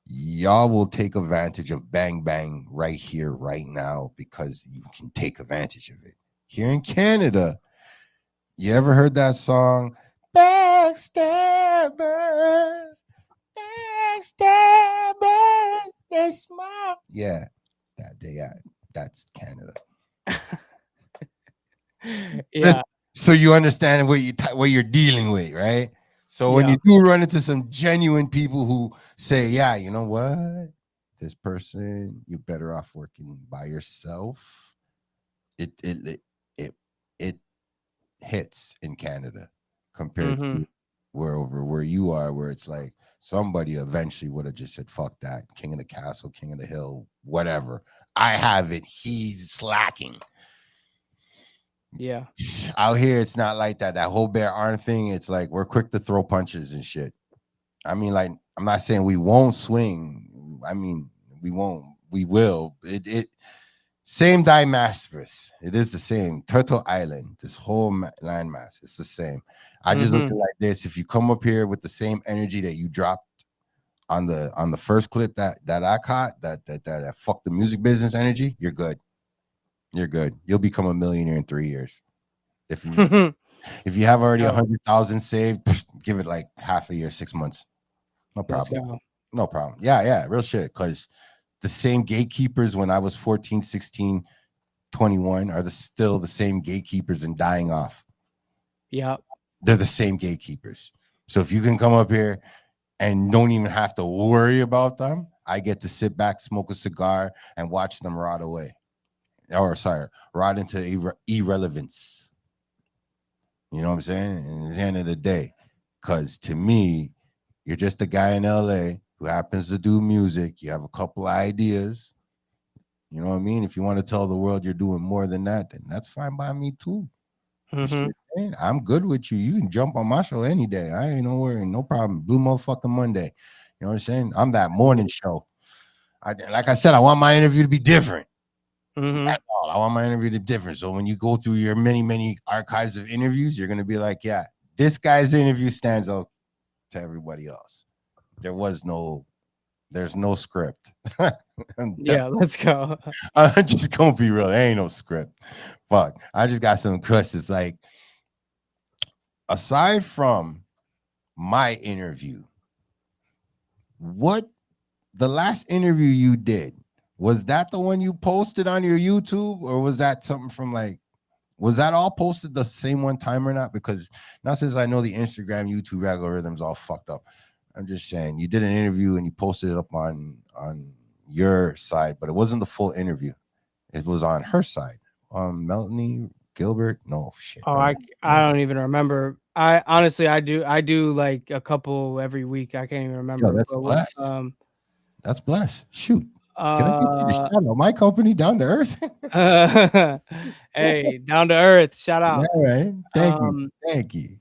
y'all will take advantage of bang bang right here, right now, because you can take advantage of it. Here in Canada, you ever heard that song? Backstabbers, backstabbers, they smile. Yeah, that's Canada. Yeah. So you understand what you're dealing with, right? So when Yeah. you do run into some genuine people who say, "Yeah, you know what, this person, you're better off working by yourself," it it hits in Canada compared Mm-hmm. to where you are, where it's like somebody eventually would have just said, "Fuck that, king of the castle, king of the hill, whatever. I have it. He's slacking." Yeah. Out here, it's not like that. That whole bear arm thing, it's like we're quick to throw punches and shit. I mean, like, I'm not saying we won't swing. I mean, we won't. We will. It same Dimasterus. It is the same. Turtle Island, this whole landmass, it's the same. I just look at Mm-hmm. it like this. If you come up here with the same energy that you dropped on the first clip that I caught, that fuck the music business energy, you're good. You're good. You'll become a millionaire in 3 years. If you if you have already Go. 100,000 saved, give it like half a year, 6 months. No Let's problem. go. No problem. Yeah, real shit. Because the same gatekeepers when I was 14, 16, 21 are still the same gatekeepers and dying off. Yeah. They're the same gatekeepers. So if you can come up here and don't even have to worry about them, I get to sit back, smoke a cigar, and watch them rot away. Or sorry, rot into irrelevance. You know what I'm saying? And at the end of the day, because to me, you're just a guy in LA who happens to do music. You have a couple of ideas. You know what I mean? If you want to tell the world you're doing more than that, then that's fine by me too. You see Mm-hmm. what I'm saying? I'm good with you. You can jump on my show any day. I ain't no worry, no problem. Blue motherfucking Monday. You know what I'm saying? I'm that morning show. Like I said, I want my interview to be different. That's all. I want my interview to be different. So when you go through your many archives of interviews, you're gonna be like, yeah, this guy's interview stands out to everybody else. There's no script. Yeah, let's go. I'm just gonna be real. There ain't no script. Fuck. I just got some questions. Like, aside from my interview, what the last interview you did, was that the one you posted on your YouTube, or was that something from like, was that all posted the same one time or not? Because not since I know the Instagram, YouTube algorithms all fucked up. I'm just saying, you did an interview and you posted it up on your side, but it wasn't the full interview. It was on her side. Melanie Gilbert. No shit. Oh, I don't even remember. I honestly, I do like a couple every week. I can't even remember. Yo, that's blessed. That's blessed. Shoot. Can I get you to shout out my company, Down to Earth? Hey, Down to Earth. Shout out. All right. Thank you.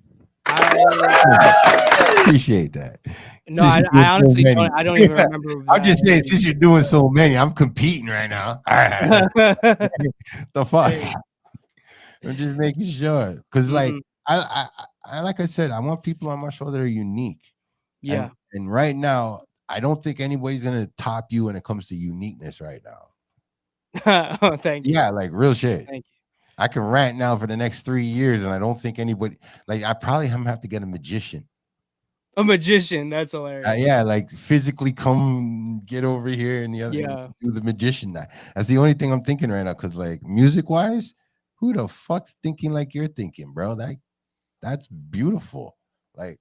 I appreciate that. No, I honestly don't. I don't even remember. I'm just saying, since you're doing so many, I'm competing right now. All right. The fuck. Hey. I'm just making sure, because like I like I said, I want people on my show that are unique. Yeah. And right now, I don't think anybody's gonna top you when it comes to uniqueness right now. Oh, thank you. Yeah, like real shit. Thank you. I can rant now for the next 3 years, and I don't think anybody, like, I probably have to get a magician. A magician, that's hilarious. Yeah, like physically come get over here and the other do the magician. That's the only thing I'm thinking right now, because like music wise, who the fuck's thinking like you're thinking, bro? That's beautiful. Like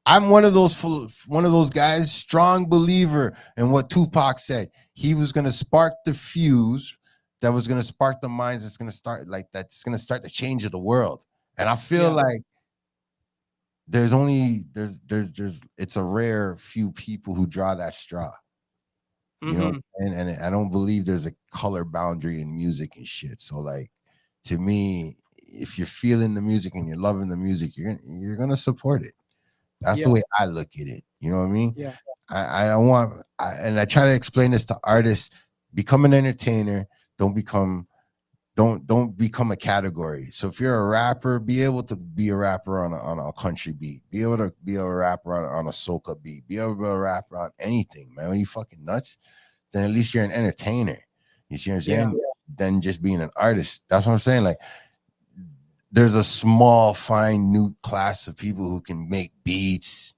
I'm one of those guys, strong believer in what Tupac said. He was gonna spark the fuse that was gonna spark the minds that's gonna start the change of the world. And I feel like there's it's a rare few people who draw that straw. You know, and I don't believe there's a color boundary in music and shit. So like, to me, if you're feeling the music and you're loving the music, you're gonna support it. That's the way I look at it. You know what I mean? Yeah. I don't want, and I try to explain this to artists: become an entertainer. Don't become a category. So if you're a rapper, be able to be a rapper on a country beat. Be able to be a rapper on a soca beat. Be able to be a rapper on anything, man. When you fucking nuts, then at least you're an entertainer. You see what I'm saying? Yeah. Than just being an artist. That's what I'm saying. Like, there's a small, fine, new class of people who can make beats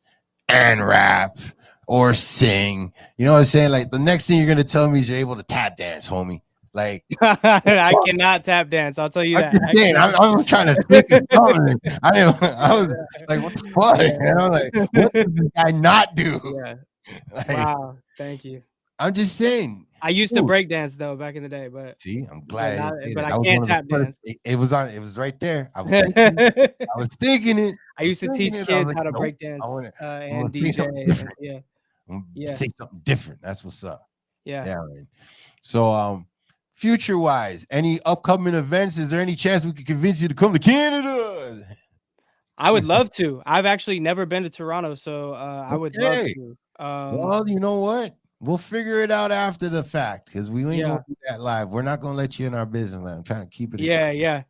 and rap or sing. You know what I'm saying? Like, the next thing you're gonna tell me is you're able to tap dance, homie. Like, I cannot tap dance. I'll tell you that. I was trying to think of something. I was like, what the fuck? And I'm like, what did I not do? Yeah. Like, wow. Thank you. I'm just saying. I used to break dance though back in the day, but see, I'm glad I can't tap dance. It was right there. I was thinking it. I used to teach kids how to break dance and DJ. Yeah. Say something different. That's what's up. Yeah. Yeah, man. So future wise, any upcoming events? Is there any chance we could convince you to come to Canada? I would love to. I've actually never been to Toronto, so I would love to. Well, you know what? We'll figure it out after the fact, because we ain't gonna do that live. We're not gonna let you in our business. I'm trying to keep it. Yeah.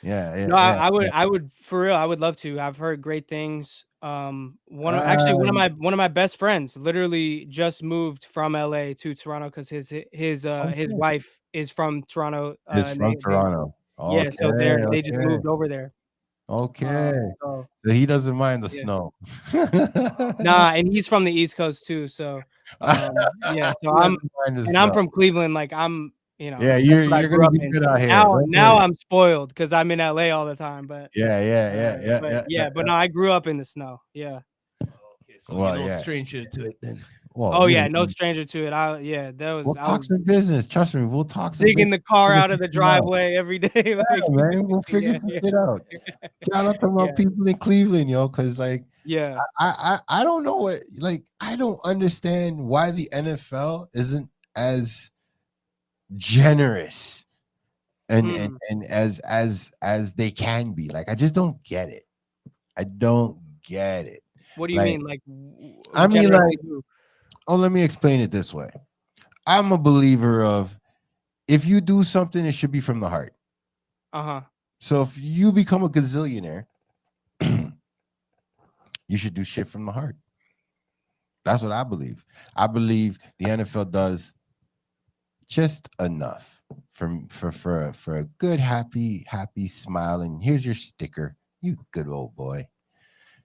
No, I would for real. I would love to. I've heard great things. One of my best friends literally just moved from LA to Toronto because his wife is from Toronto. Is from Toronto. Okay, yeah, so they just moved over there. Okay, so he doesn't mind the snow. Nah, and he's from the East Coast too. So yeah, so I'm from Cleveland. Like I'm. You know, yeah, you're gonna be good out here. Now I'm spoiled because I'm in LA all the time. But but no, I grew up in the snow. Yeah. Okay, so you're no stranger to it then. Well, no stranger to it. We'll talk some business. Trust me, we'll talk some. Digging the car out of the driveway every day. Like, man, we'll figure some shit out. Shout out to my people in Cleveland, yo, because like, I don't know what, like, I don't understand why the NFL isn't as generous and as they can be. Like, I just don't get it. I don't get it. What do you mean? Like, I mean, like, let me explain it this way. I'm a believer of if you do something, it should be from the heart. So if you become a gazillionaire, you should do shit from the heart. That's what I believe. I believe the NFL does just enough for a good, happy smile. And here's your sticker, you good old boy.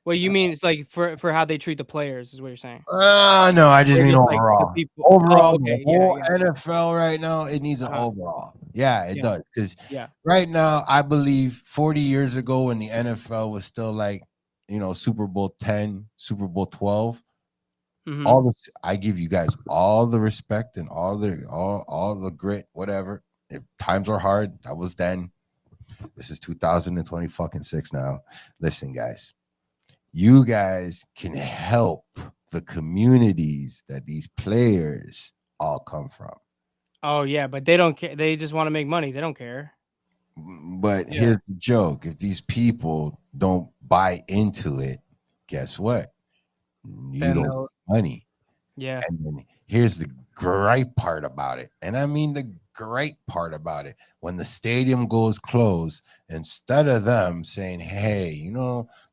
Well, you mean it's like for how they treat the players is what you're saying? No, I just Or mean just like the overall. people. Overall, Oh, the okay. whole Yeah. NFL right now, it needs an overall. Yeah, it does. Because right now, I believe 40 years ago when the NFL was still like, Super Bowl 10, Super Bowl 12, I give you guys all the respect and all the grit, whatever. If times are hard, that was then. This is 2026 now. Listen, guys. You guys can help the communities that these players all come from. Oh yeah, but they don't care. They just want to make money. They don't care. But here's the joke: if these people don't buy into it, guess what? You don't make money. Yeah. And then here's the great part about it. And I mean the great part about it. When the stadium goes closed, instead of them saying, hey,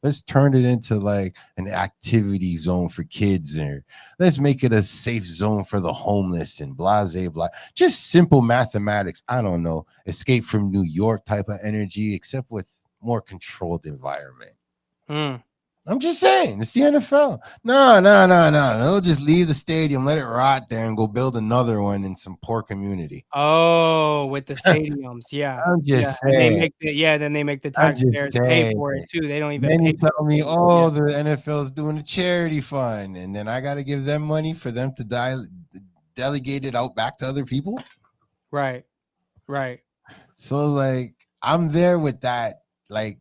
let's turn it into like an activity zone for kids, or let's make it a safe zone for the homeless and blah, blah. Just simple mathematics. I don't know. Escape from New York type of energy, except with more controlled environment. I'm just saying, it's the NFL. No. They'll just leave the stadium, let it rot there, and go build another one in some poor community. Oh, with the stadiums, yeah. I'm just saying. And they make then they make the taxpayers pay for it too. They don't even pay. Then pay. you tell me, the NFL is doing a charity fund, and then I got to give them money for them to delegate it out back to other people. Right. So like, I'm there with that, like.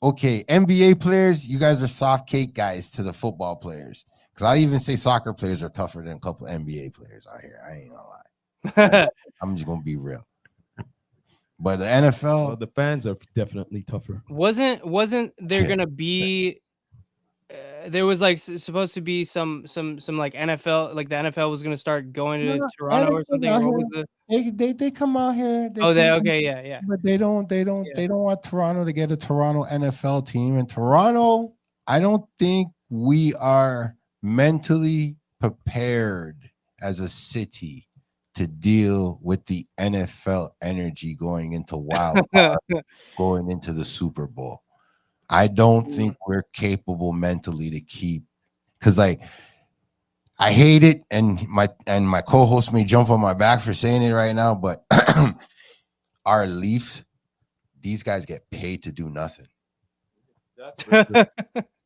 Okay, NBA players, you guys are soft cake guys to the football players. Because I even say soccer players are tougher than a couple of NBA players out here. I ain't gonna lie. I'm just gonna be real. But the NFL, the fans are definitely tougher. Wasn't there gonna be? There was like supposed to be some like NFL, like the NFL was gonna start going to Toronto or something. Or what was the? They come out here. Yeah. But they don't want Toronto to get a Toronto NFL team. And Toronto, I don't think we are mentally prepared as a city to deal with the NFL energy going into wild card, going into the Super Bowl. I don't think we're capable mentally to keep, because like I hate it, and my co-host may jump on my back for saying it right now, but our Leafs, these guys get paid to do nothing.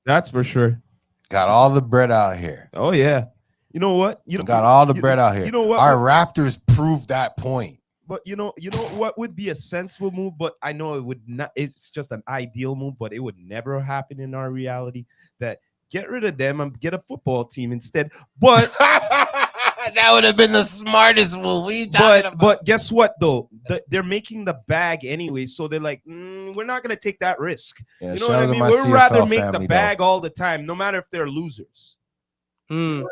That's for sure. Got all the bread out here. Oh yeah. You know what? Got all the bread out here. You know what? Our Raptors proved that point. But you know what would be a sensible move, but I know it would not. It's just an ideal move, but it would never happen in our reality. That get rid of them and get a football team instead. But that would have been the smartest move. What are you talking about? But guess what though? They're making the bag anyway, so they're like, we're not gonna take that risk. Yeah, you know what I mean? We'd rather make the bag all the time, no matter if they're losers. You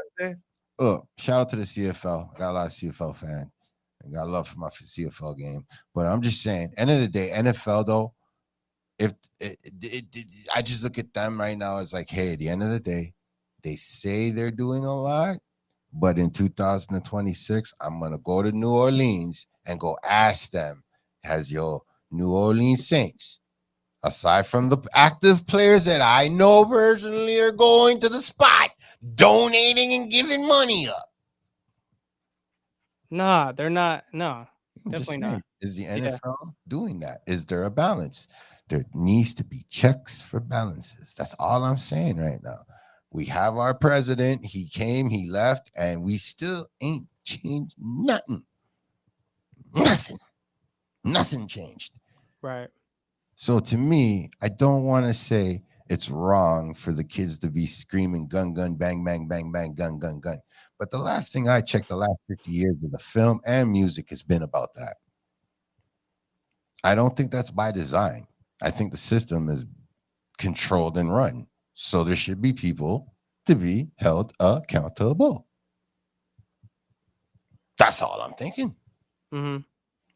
know shout out to the CFL. I got a lot of CFL fans. I got love for my CFL game, but I'm just saying, end of the day, NFL though, if I just look at them right now as like, hey, at the end of the day, they say they're doing a lot, but in 2026, I'm gonna go to New Orleans and go ask them, has your New Orleans Saints, aside from the active players that I know personally are going to the spot, donating and giving money up? Nah, they're not. No, definitely not. Is the NFL doing that? Is there a balance? There needs to be checks for balances. That's all I'm saying right now. We have our president. He came, he left, and we still ain't changed nothing. Nothing changed. Right. So to me, I don't want to say it's wrong for the kids to be screaming gun, gun, bang, bang, bang, bang, gun, gun, gun. But the last thing I checked, the last 50 years of the film and music has been about that. I don't think that's by design. I think the system is controlled and run. So there should be people to be held accountable. That's all I'm thinking. Mm-hmm.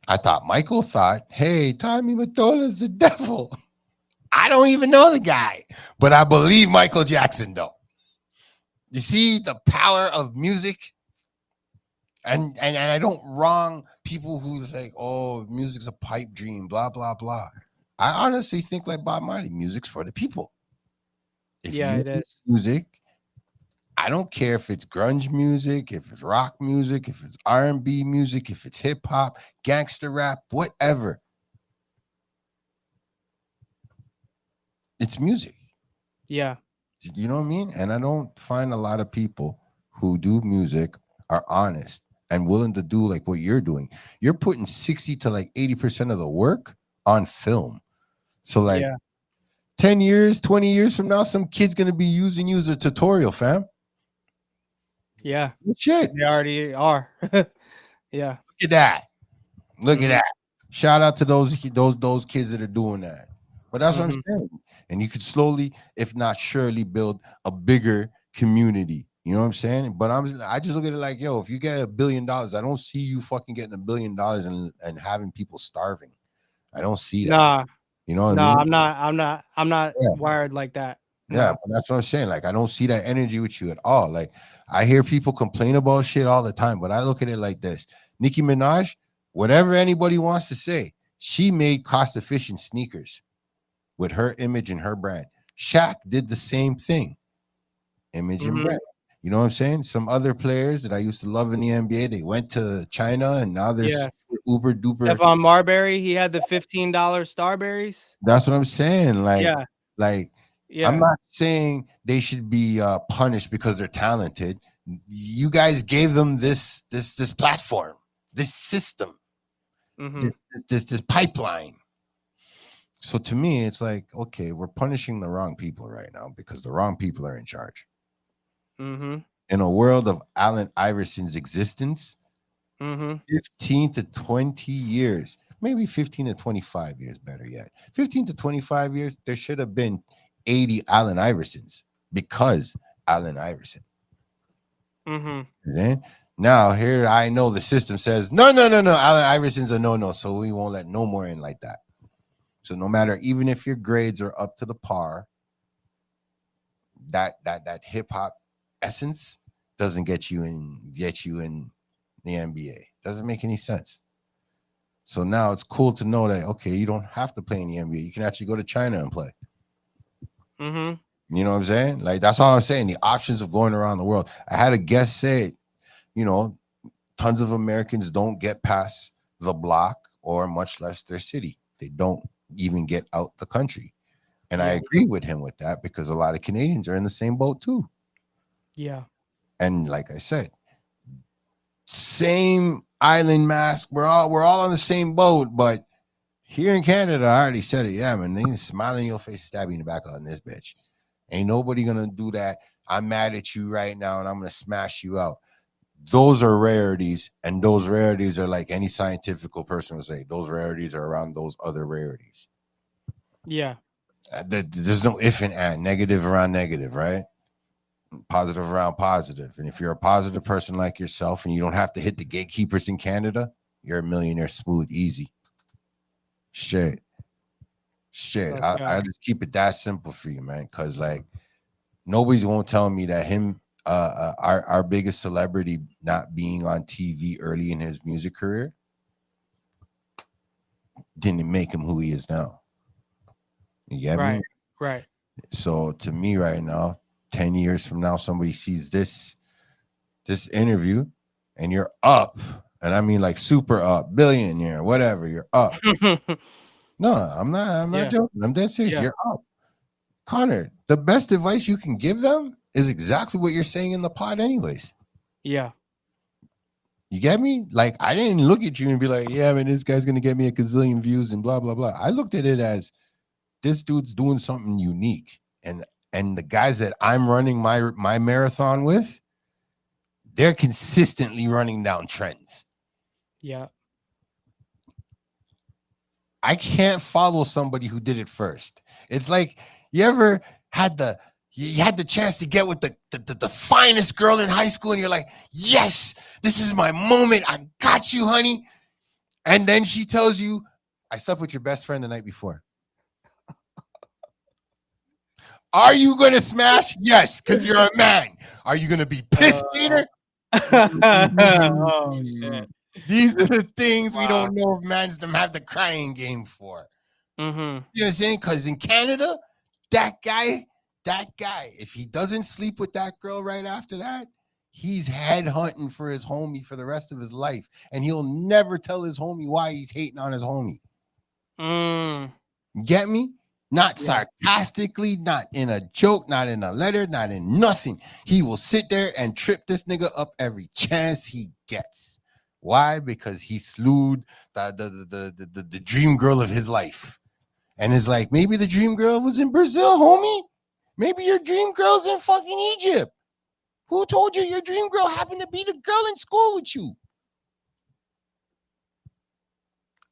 I thought Michael thought, hey, Tommy Mottola's the devil. I don't even know the guy, but I believe Michael Jackson, though. You see the power of music? And I don't wrong people who say, oh, music's a pipe dream, blah, blah, blah. I honestly think like Bob Marley, music's for the people. If Yeah, you it make is. music, I don't care if it's grunge music, if it's rock music, if it's R&B music, if it's hip hop, gangster rap, whatever. It's music. Yeah. You know what I mean? And I don't find a lot of people who do music are honest and willing to do like what you're doing. You're putting 60 to like 80% of the work on film. So like Yeah. 10 years, 20 years from now, some kid's gonna be using you as a tutorial, fam. Yeah. Shit. They already are. Yeah. Look at that. Look at Mm-hmm. that. Shout out to those kids that are doing that. But that's what I'm Mm-hmm. saying. And you could slowly, if not surely, build a bigger community. You know what I'm saying? But I just look at it like, yo, if you get $1 billion, I don't see you fucking getting $1 billion and having people starving. I don't see that. Nah. You know what I Nah, mean? I'm not Yeah. wired like that. Yeah, No. but that's what I'm saying. Like, I don't see that energy with you at all. Like, I hear people complain about shit all the time, but I look at it like this: Nicki Minaj, whatever anybody wants to say, she made cost efficient sneakers with her image and her brand. Shaq did the same thing, image and Mm-hmm. brand. You know what I'm saying? Some other players that I used to love in the NBA, they went to China and now they're Yeah. super uber duper. Stephon Marbury, he had the $15 Starberries. That's what I'm saying. Yeah. Like I'm Yeah. not saying they should be punished because they're talented. You guys gave them this platform, this system, Mm-hmm. this pipeline. So to me, it's like, okay, we're punishing the wrong people right now because the wrong people are in charge. Mm-hmm. In a world of Allen Iverson's existence, Mm-hmm. 15 to 20 years, maybe 15 to 25 years, better yet. 15 to 25 years, there should have been 80 Allen Iversons because Allen Iverson. Mm-hmm. Then now here I know the system says no. Allen Iverson's a no, so we won't let no more in like that. So no matter, even if your grades are up to the par, that hip hop essence doesn't get you in the NBA. Doesn't make any sense. So now it's cool to know that, okay, you don't have to play in the NBA. You can actually go to China and play. Mm-hmm. You know what I'm saying? Like, that's all I'm saying. The options of going around the world. I had a guest say, you know, tons of Americans don't get past the block or much less their city. They don't even get out the country. And I Yeah. agree with him with that because a lot of Canadians are in the same boat too. Yeah. And like I said, same island mask. We're all on the same boat, but here in Canada, I already said it. Yeah, man, they can smile in your face, stab you in the back on this bitch. Ain't nobody gonna do that. I'm mad at you right now, and I'm gonna smash you out. Those are rarities, and those rarities are like any scientific person would say. Those rarities are around those other rarities. Yeah. There's no if and and, negative around negative, right? Positive around positive. And if you're a positive person like yourself and you don't have to hit the gatekeepers in Canada, you're a millionaire smooth, easy. Shit. I just keep it that simple for you, man. Cause like nobody's gonna tell me that him our biggest celebrity not being on TV early in his music career didn't make him who he is now. You get me? Right. So to me right now, 10 years from now, somebody sees this interview and you're up. And I mean like super up, billionaire, whatever, you're up. No, I'm not Yeah. joking. I'm dead serious. Yeah. You're up. Connor, the best advice you can give them is exactly what you're saying in the pod, anyways. Yeah. You get me? Like, I didn't look at you and be like, yeah, man, this guy's gonna get me a gazillion views and blah blah blah. I looked at it as this dude's doing something unique. And the guys that I'm running my marathon with, they're consistently running down trends. Yeah. I can't follow somebody who did it first. It's like, you ever had You had the chance to get with the finest girl in high school, and you're like, yes, this is my moment. I got you, honey. And then she tells you, I slept with your best friend the night before. Are you going to smash? Yes, because you're a man. Are you going to be pissed later? Oh, shit. These are the things we don't know if mans them have the crying game for. Mm-hmm. You know what I'm saying? Because in Canada, that guy, if he doesn't sleep with that girl right after that, he's head hunting for his homie for the rest of his life. And he'll never tell his homie why he's hating on his homie. Get me? Not sarcastically, not in a joke, not in a letter, not in nothing. He will sit there and trip this nigga up every chance he gets. Why? Because he slewed the dream girl of his life. And it's like, maybe the dream girl was in Brazil, homie. Maybe your dream girl's in fucking Egypt. Who told you your dream girl happened to be the girl in school with you?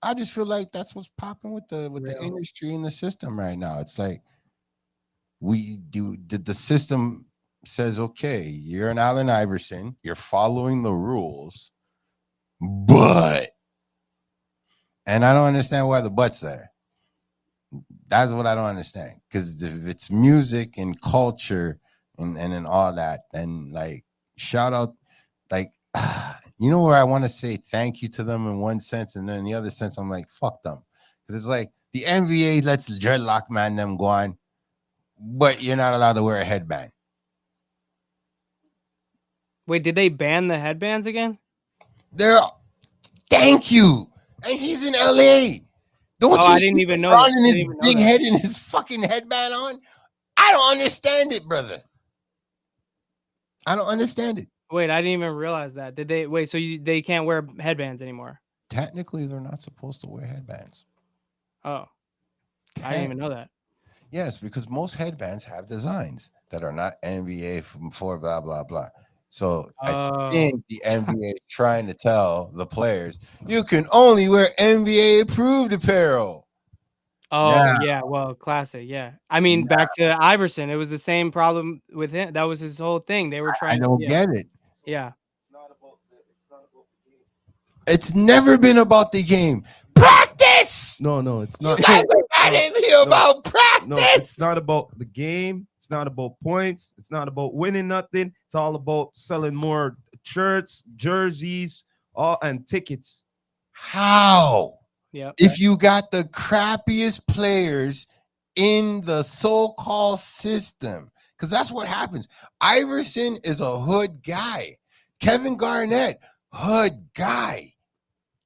I just feel like that's what's popping with the industry and the system right now. It's like the system says, okay, you're an Allen Iverson, you're following the rules, but, and I don't understand why the but's there. That's what I don't understand. Because if it's music and culture and all that, then like shout out, like, you know where I want to say thank you to them in one sense, and then in the other sense, I'm like, fuck them. Because it's like the NBA lets dreadlock man them go on, but you're not allowed to wear a headband. Wait, did they ban the headbands again? Thank you. And he's in LA. Don't you I didn't even know that. His big head and his fucking headband on? I don't understand it, brother. I don't understand it. Wait, I didn't even realize that. Did they wait? So they can't wear headbands anymore? Technically, they're not supposed to wear headbands. Oh, I didn't even know that. Yes, because most headbands have designs that are not NBA for blah blah blah. So I think the NBA is trying to tell the players you can only wear NBA approved apparel. Oh yeah, well, classic. Yeah, I mean, back to Iverson, it was the same problem with him. That was his whole thing. They were trying. I don't get it. Yeah. It's never been about the game. Practice. No, it's not. You guys are mad at me about practice. No, it's not about the game. It's not about points. It's not about winning nothing. It's all about selling more shirts, jerseys, and tickets. How? Yeah. If you got the crappiest players in the so-called system, because that's what happens. Iverson is a hood guy. Kevin Garnett, hood guy.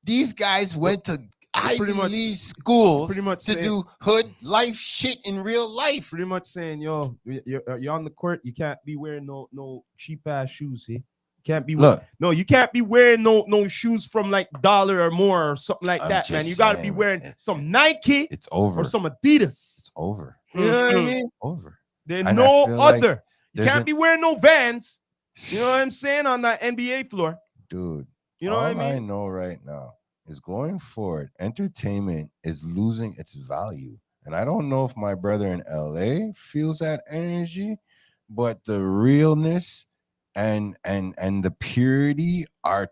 These guys went to Ivy League schools to do hood life shit in real life. Pretty much saying, yo, you're on the court. You can't be wearing no cheap ass shoes. Eh? Can't be you can't be wearing no shoes from like $1 or more or something like that, man. You got to be wearing some Nike. It's over. Or some Adidas. It's over. You know what I mean? Over. There's no other. You can't be wearing no Vans. You know what I'm saying, on that NBA floor, dude. You know what I mean? I know right now is going forward, entertainment is losing its value. And I don't know if my brother in LA feels that energy, but the realness and the purity are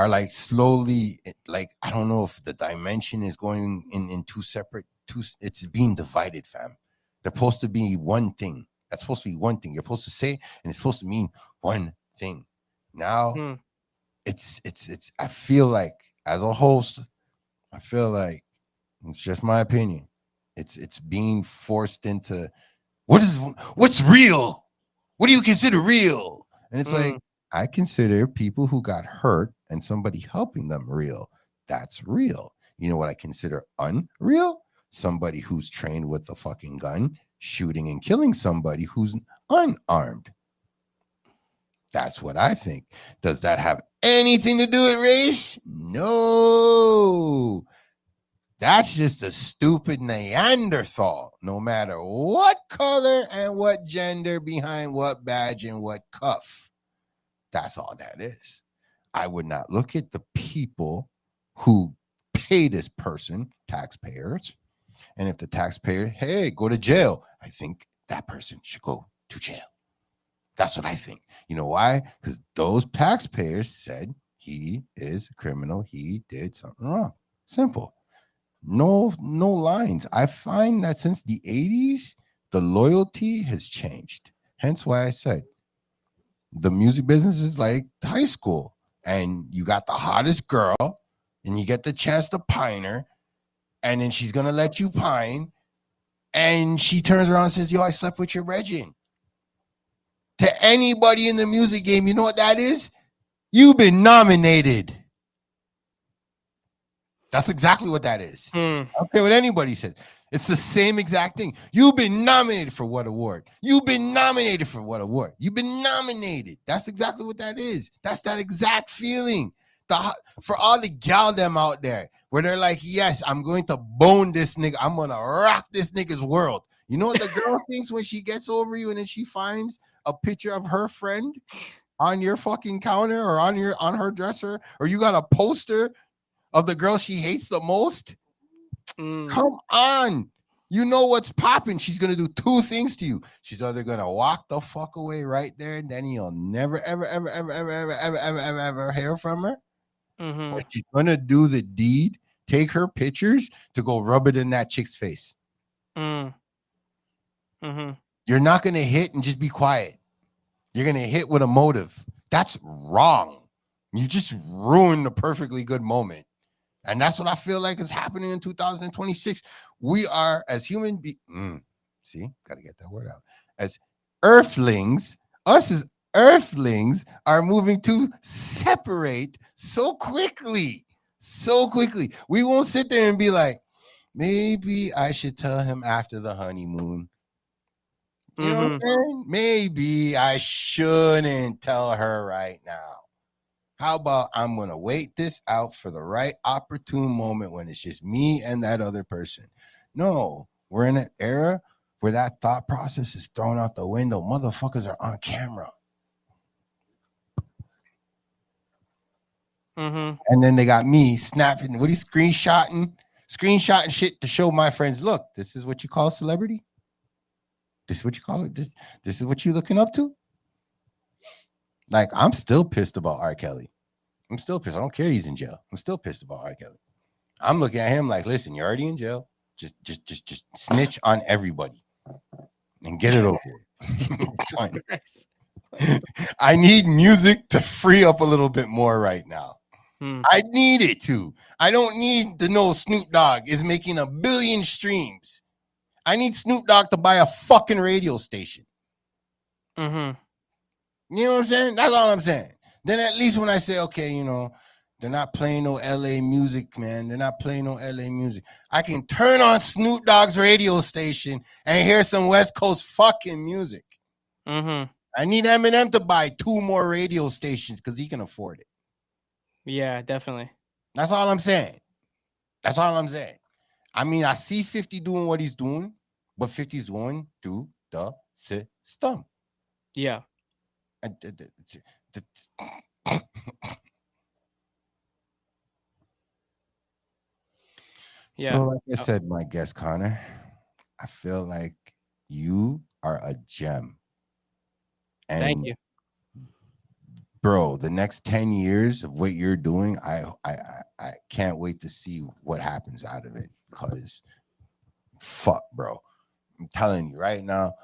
like slowly, like, I don't know if the dimension is going in two separate, it's being divided, fam. They're supposed to be one thing. That's supposed to be one thing. You're supposed to say, and it's supposed to mean one thing. Now, it's I feel like, as a host, I feel like, it's just my opinion, it's being forced into what's real? What do you consider real? And it's like, I consider people who got hurt and somebody helping them real. That's real. You know what I consider unreal? Somebody who's trained with a fucking gun, shooting and killing somebody who's unarmed. That's what I think. Does that have anything to do with race? No. That's just a stupid Neanderthal, no matter what color and what gender, behind what badge and what cuff. That's all that is. I would not look at the people who pay this person, taxpayers, and if the taxpayer, hey, go to jail, I think that person should go to jail. That's what I think. You know why? Because those taxpayers said he is a criminal. He did something wrong. Simple. No lines. I find that since the 80s, the loyalty has changed. Hence why I said the music business is like high school. And you got the hottest girl, and you get the chance to pine her, and then she's gonna let you pine, and she turns around and says, "Yo, I slept with your Regin." To anybody in the music game, you know what that is? You've been nominated. That's exactly what that is. I don't care what anybody says. It's the same exact thing. You've been nominated for what award? You've been nominated for what award? You've been nominated. That's exactly what that is. That's that exact feeling. For all the gal them out there where they're like, yes, I'm going to bone this nigga. I'm going to rock this nigga's world. You know what the girl thinks when she gets over you and then she finds a picture of her friend on your fucking counter or on her dresser, or you got a poster of the girl she hates the most? Come on. You know what's popping. She's going to do two things to you. She's either going to walk the fuck away right there, and then you'll never, ever, ever, ever, ever, ever, ever, ever, ever, ever hear from her. Or she's going to do the deed, take her pictures to go rub it in that chick's face. You're not going to hit and just be quiet. You're going to hit with a motive. That's wrong. You just ruined a perfectly good moment. And that's what I feel like is happening in 2026. We are, as human beings, see, got to get that word out. As earthlings, us as earthlings are moving to separate so quickly. So quickly. We won't sit there and be like, maybe I should tell him after the honeymoon. You know what I'm saying? Maybe I shouldn't tell her right now. How about I'm going to wait this out for the right opportune moment when it's just me and that other person? No, we're in an era where that thought process is thrown out the window. Motherfuckers are on camera. And then they got me snapping. What are you screenshotting shit to show my friends, look, this is what you call celebrity? This is what you call it? This is what you're looking up to? Like, I'm still pissed about R. Kelly. I'm still pissed. I don't care he's in jail. I'm still pissed about R. Kelly. I'm looking at him like, listen, you're already in jail. Just snitch on everybody and get it over. I need music to free up a little bit more right now. I need it to. I don't need to know Snoop Dogg is making 1 billion streams. I need Snoop Dogg to buy a fucking radio station. You know what I'm saying? That's all I'm saying. Then at least when I say, okay, you know, they're not playing no LA music, man. They're not playing no LA music. I can turn on Snoop Dogg's radio station and hear some West Coast fucking music. I need Eminem to buy 2 more radio stations because he can afford it. Yeah, definitely. That's all I'm saying. That's all I'm saying. I mean, I see 50 doing what he's doing, but 50's going through the system. Yeah. Yeah. So like I said, my guest Connor, I feel like you are a gem. And thank you. Bro, the next 10 years of what you're doing, I can't wait to see what happens out of it, because fuck, bro. I'm telling you right now,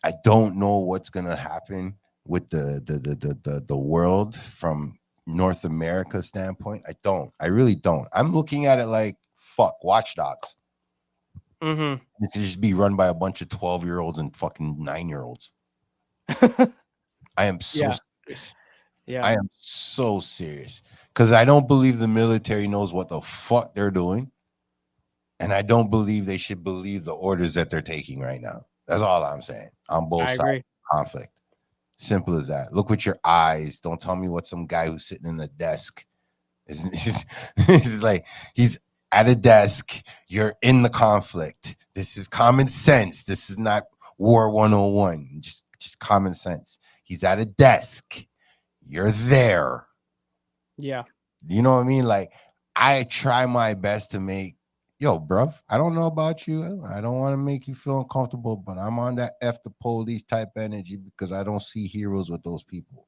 I don't know what's gonna happen with the world from North America standpoint. I really don't. I'm looking at it like, fuck, Watch Dogs. It should just be run by a bunch of 12-year-olds and fucking 9-year-olds. I am so serious. Yeah, I am so serious, because I don't believe the military knows what the fuck they're doing, and I don't believe they should believe the orders that they're taking right now. That's all I'm saying. On both sides of conflict. Simple as that. Look with your eyes. Don't tell me what some guy who's sitting in the desk is. It's like, he's at a desk. You're in the conflict. This is common sense. This is not War 101. Just common sense. He's at a desk. You're there. Yeah. You know what I mean? Like, I try my best to make yo, bruv, I don't know about you. I don't want to make you feel uncomfortable, but I'm on that F the police type energy because I don't see heroes with those people.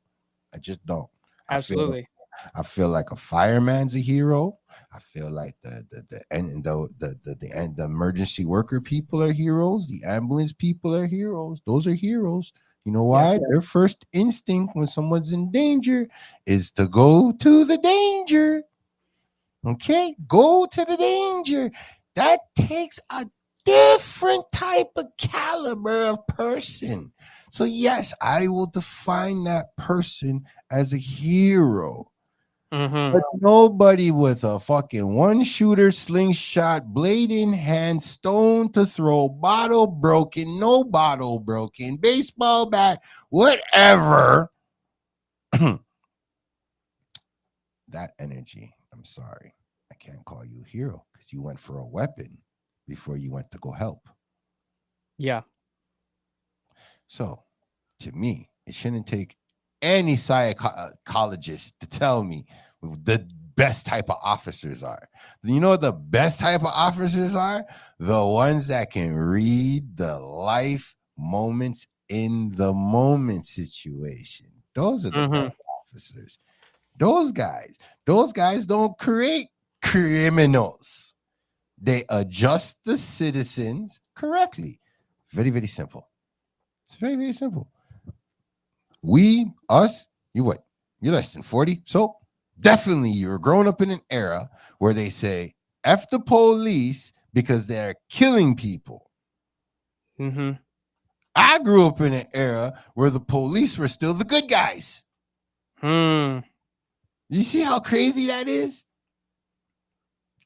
I just don't. I feel Absolutely. I feel like a fireman's a hero. I feel like the emergency worker people are heroes. The ambulance people are heroes. Those are heroes. You know Yeah. why? Their first instinct when someone's in danger is to go to the danger. Okay, go to the danger. That takes a different type of caliber of person. So yes, I will define that person as a hero. Mm-hmm. But nobody with a fucking one shooter, slingshot, blade in hand, stone to throw, bottle broken, no bottle broken, baseball bat, whatever. That energy, I'm sorry. I can't call you a hero because you went for a weapon before you went to go help. Yeah. So to me, it shouldn't take any psychologist to tell me the best type of officers are. You know what the best type of officers are? The ones that can read the life moments in the moment situation. Those are the Mm-hmm. best officers. Those guys don't create criminals. They adjust the citizens correctly. Very, very simple. It's very, very simple. Us, you what? You're less than 40. So definitely you're growing up in an era where they say F the police because they're killing people. Mm-hmm. I grew up in an era where the police were still the good guys. Hmm. You see how crazy that is?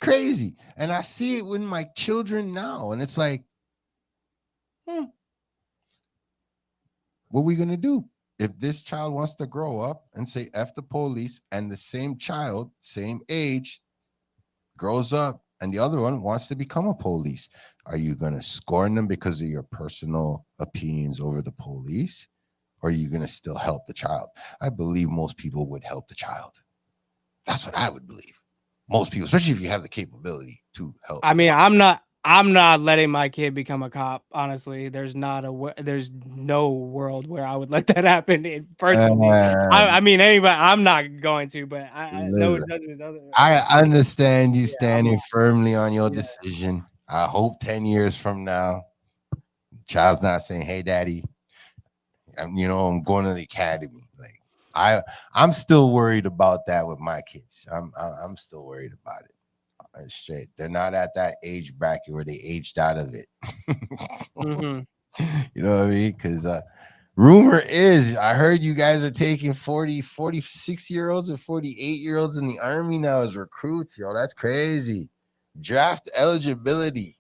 Crazy. And I see it with my children now. And it's like, what are we going to do? If this child wants to grow up and say F the police, and the same child, same age, grows up and the other one wants to become a police, are you going to scorn them because of your personal opinions over the police? Or are you going to still help the child? I believe most people would help the child. That's what I would believe. Most people, especially if you have the capability to help. I mean, I'm not letting my kid become a cop. Honestly, there's no world where I would let that happen personally. I mean, anybody, I'm not going to, but I no judgment. I understand you Yeah, standing firmly on your decision. I hope 10 years from now, child's not saying, "Hey, daddy, I'm going to the academy." Like I'm still worried about that with my kids. I'm still worried about it. Straight, they're not at that age bracket where they aged out of it. Mm-hmm. You know what I mean? Because rumor is, I heard you guys are taking 46-year-olds and 48-year-olds in the army now as recruits. Yo, that's crazy. Draft eligibility.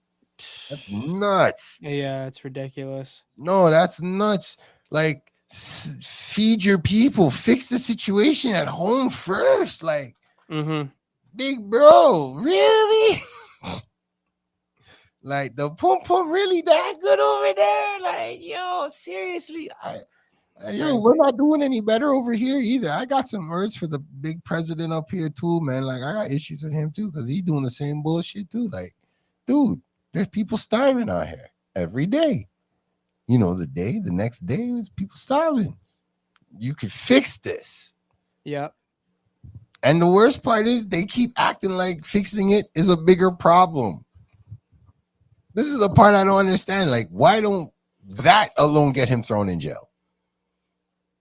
That's nuts. Yeah, it's ridiculous. No, that's nuts. Like, feed your people, fix the situation at home first. Like, Mm-hmm. big bro, really? Like, the pum pum really that good over there? Like, yo, seriously, we're not doing any better over here either. I got some words for the big president up here too, man. Like, I got issues with him too because he's doing the same bullshit too. Like, dude, there's people starving out here every day. The next day is people starving. You could fix this. Yep. And the worst part is they keep acting like fixing it is a bigger problem. This is the part I don't understand. Like, why don't that alone get him thrown in jail?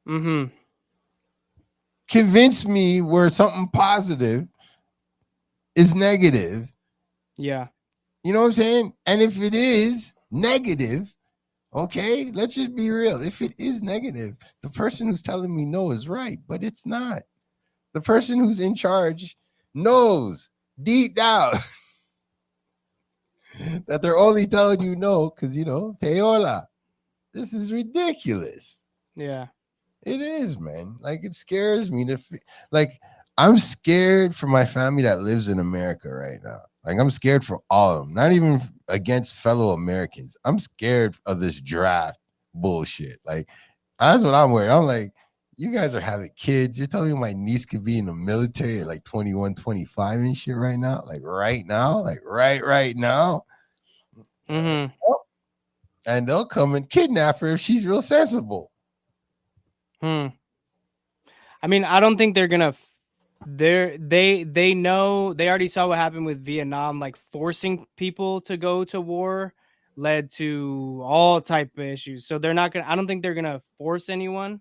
Mm-hmm. Convince me where something positive is negative. Yeah. You know what I'm saying? And if it is negative, okay, let's just be real. If it is negative, the person who's telling me no is right, but it's not. The person who's in charge knows deep down that they're only telling you no because, payola. This is ridiculous. Yeah. It is, man. Like, it scares me like, I'm scared for my family that lives in America right now. Like, I'm scared for all of them, not even against fellow Americans. I'm scared of this draft bullshit. Like, that's what I'm worried. I'm like, You guys are having kids. You're telling me my niece could be in the military at like 21, 25 and shit right now? Like right now? Like right now? Mm-hmm. And they'll come and kidnap her if she's real sensible. I mean, I don't think they're gonna. They know, they already saw what happened with Vietnam. Like forcing people to go to war led to all type of issues. So they're not gonna. I don't think they're gonna force anyone,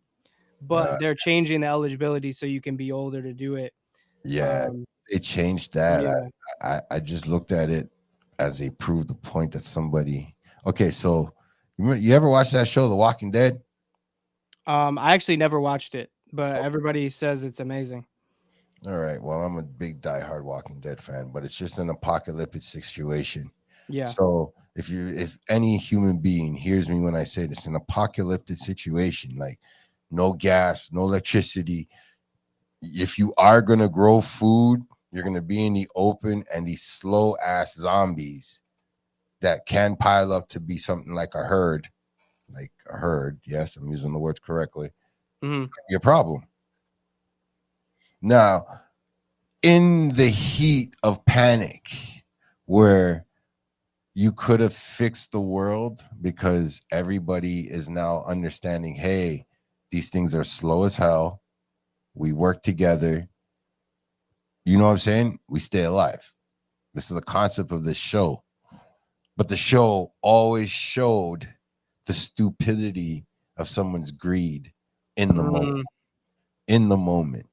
but they're changing the eligibility so you can be older to do it. Yeah, they changed that. Yeah. I just looked at it as they proved the point that somebody. Okay, so you ever watch that show, The Walking Dead? I actually never watched it, but everybody says it's amazing. All right. Well, I'm a big diehard Walking Dead fan, but it's just an apocalyptic situation. Yeah. So if any human being hears me when I say this, an apocalyptic situation, like no gas, no electricity. If you are gonna grow food, you're gonna be in the open, and these slow ass zombies that can pile up to be something like a herd. Like a herd, yes, I'm using the words correctly. Your problem. Now, in the heat of panic, where you could have fixed the world because everybody is now understanding, hey, these things are slow as hell. We work together. You know what I'm saying? We stay alive. This is the concept of this show. But the show always showed the stupidity of someone's greed in the moment. In the moment.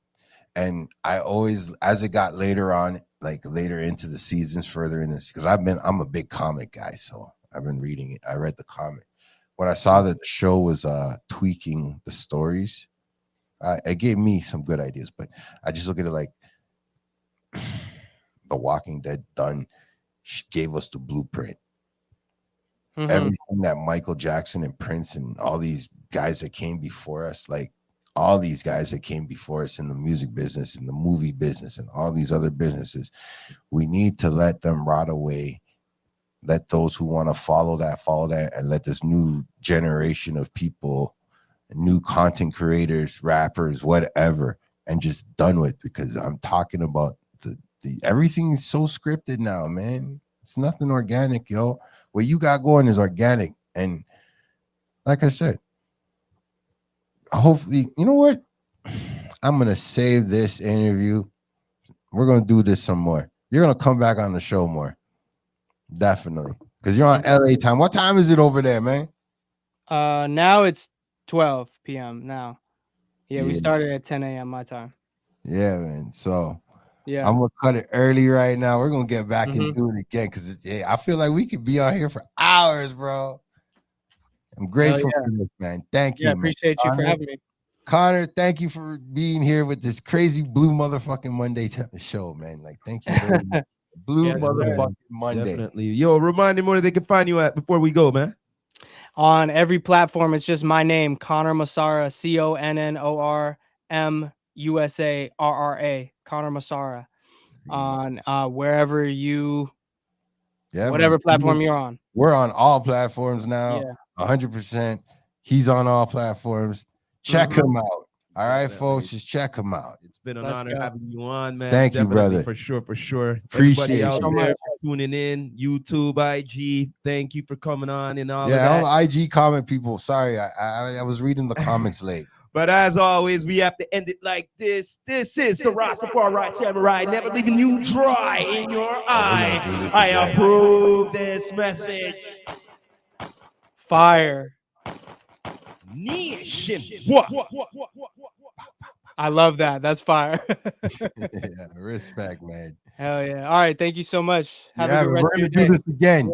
And I always, as it got later on, like later into the seasons, further in this, because I'm a big comic guy, so I've been reading it. I read the comic. When I saw that the show was tweaking the stories, it gave me some good ideas. But I just look at it like The Walking Dead gave us the blueprint. Everything that Michael Jackson and Prince and all these guys that came before us, like all these guys that came before us in the music business, in the movie business, and all these other businesses, we need to let them rot away. Let those who want to follow that, and let this new generation of people, new content creators, rappers, whatever, and just done with. Because I'm talking about the everything is so scripted now, man. It's nothing organic, yo. What you got going is organic. And like I said, hopefully, you know what? I'm going to save this interview. We're going to do this some more. You're going to come back on the show more. Definitely. Because you're on LA time. What time is it over there, man? Now it's 12 p.m. now. Yeah, we started at 10 a.m. my time. Yeah, man. So yeah, I'm going to cut it early right now. We're going to get back and do it again because I feel like we could be on here for hours, bro. I'm grateful for this, man. Thank you. Yeah, appreciate you for having me. Connor, thank you for being here with this crazy blue motherfucking Monday show, man. Like, thank you very much. Blue motherfucking Monday. Definitely. Yo, remind them where they can find you at before we go, man. On every platform, it's just my name, Connor Musarra, ConnorMusarra, Connor Musarra. On wherever you, whatever platform you're on. We're on all platforms now. 100%. He's on all platforms. Check him out. All right, folks, just check him out. It's been an honor having you on, man. Thank you, brother. For sure. Appreciate Everybody out there tuning in, YouTube, IG, thank you for coming on and all of that. All the IG comment people, sorry, I was reading the comments late. But as always, we have to end it like this. This is the Rastafari Samurai, never leaving you dry in your eye. I approve this message. Fire. Nation. I love that. That's fire. Respect, man. Hell yeah. All right. Thank you so much. We're going to do this again.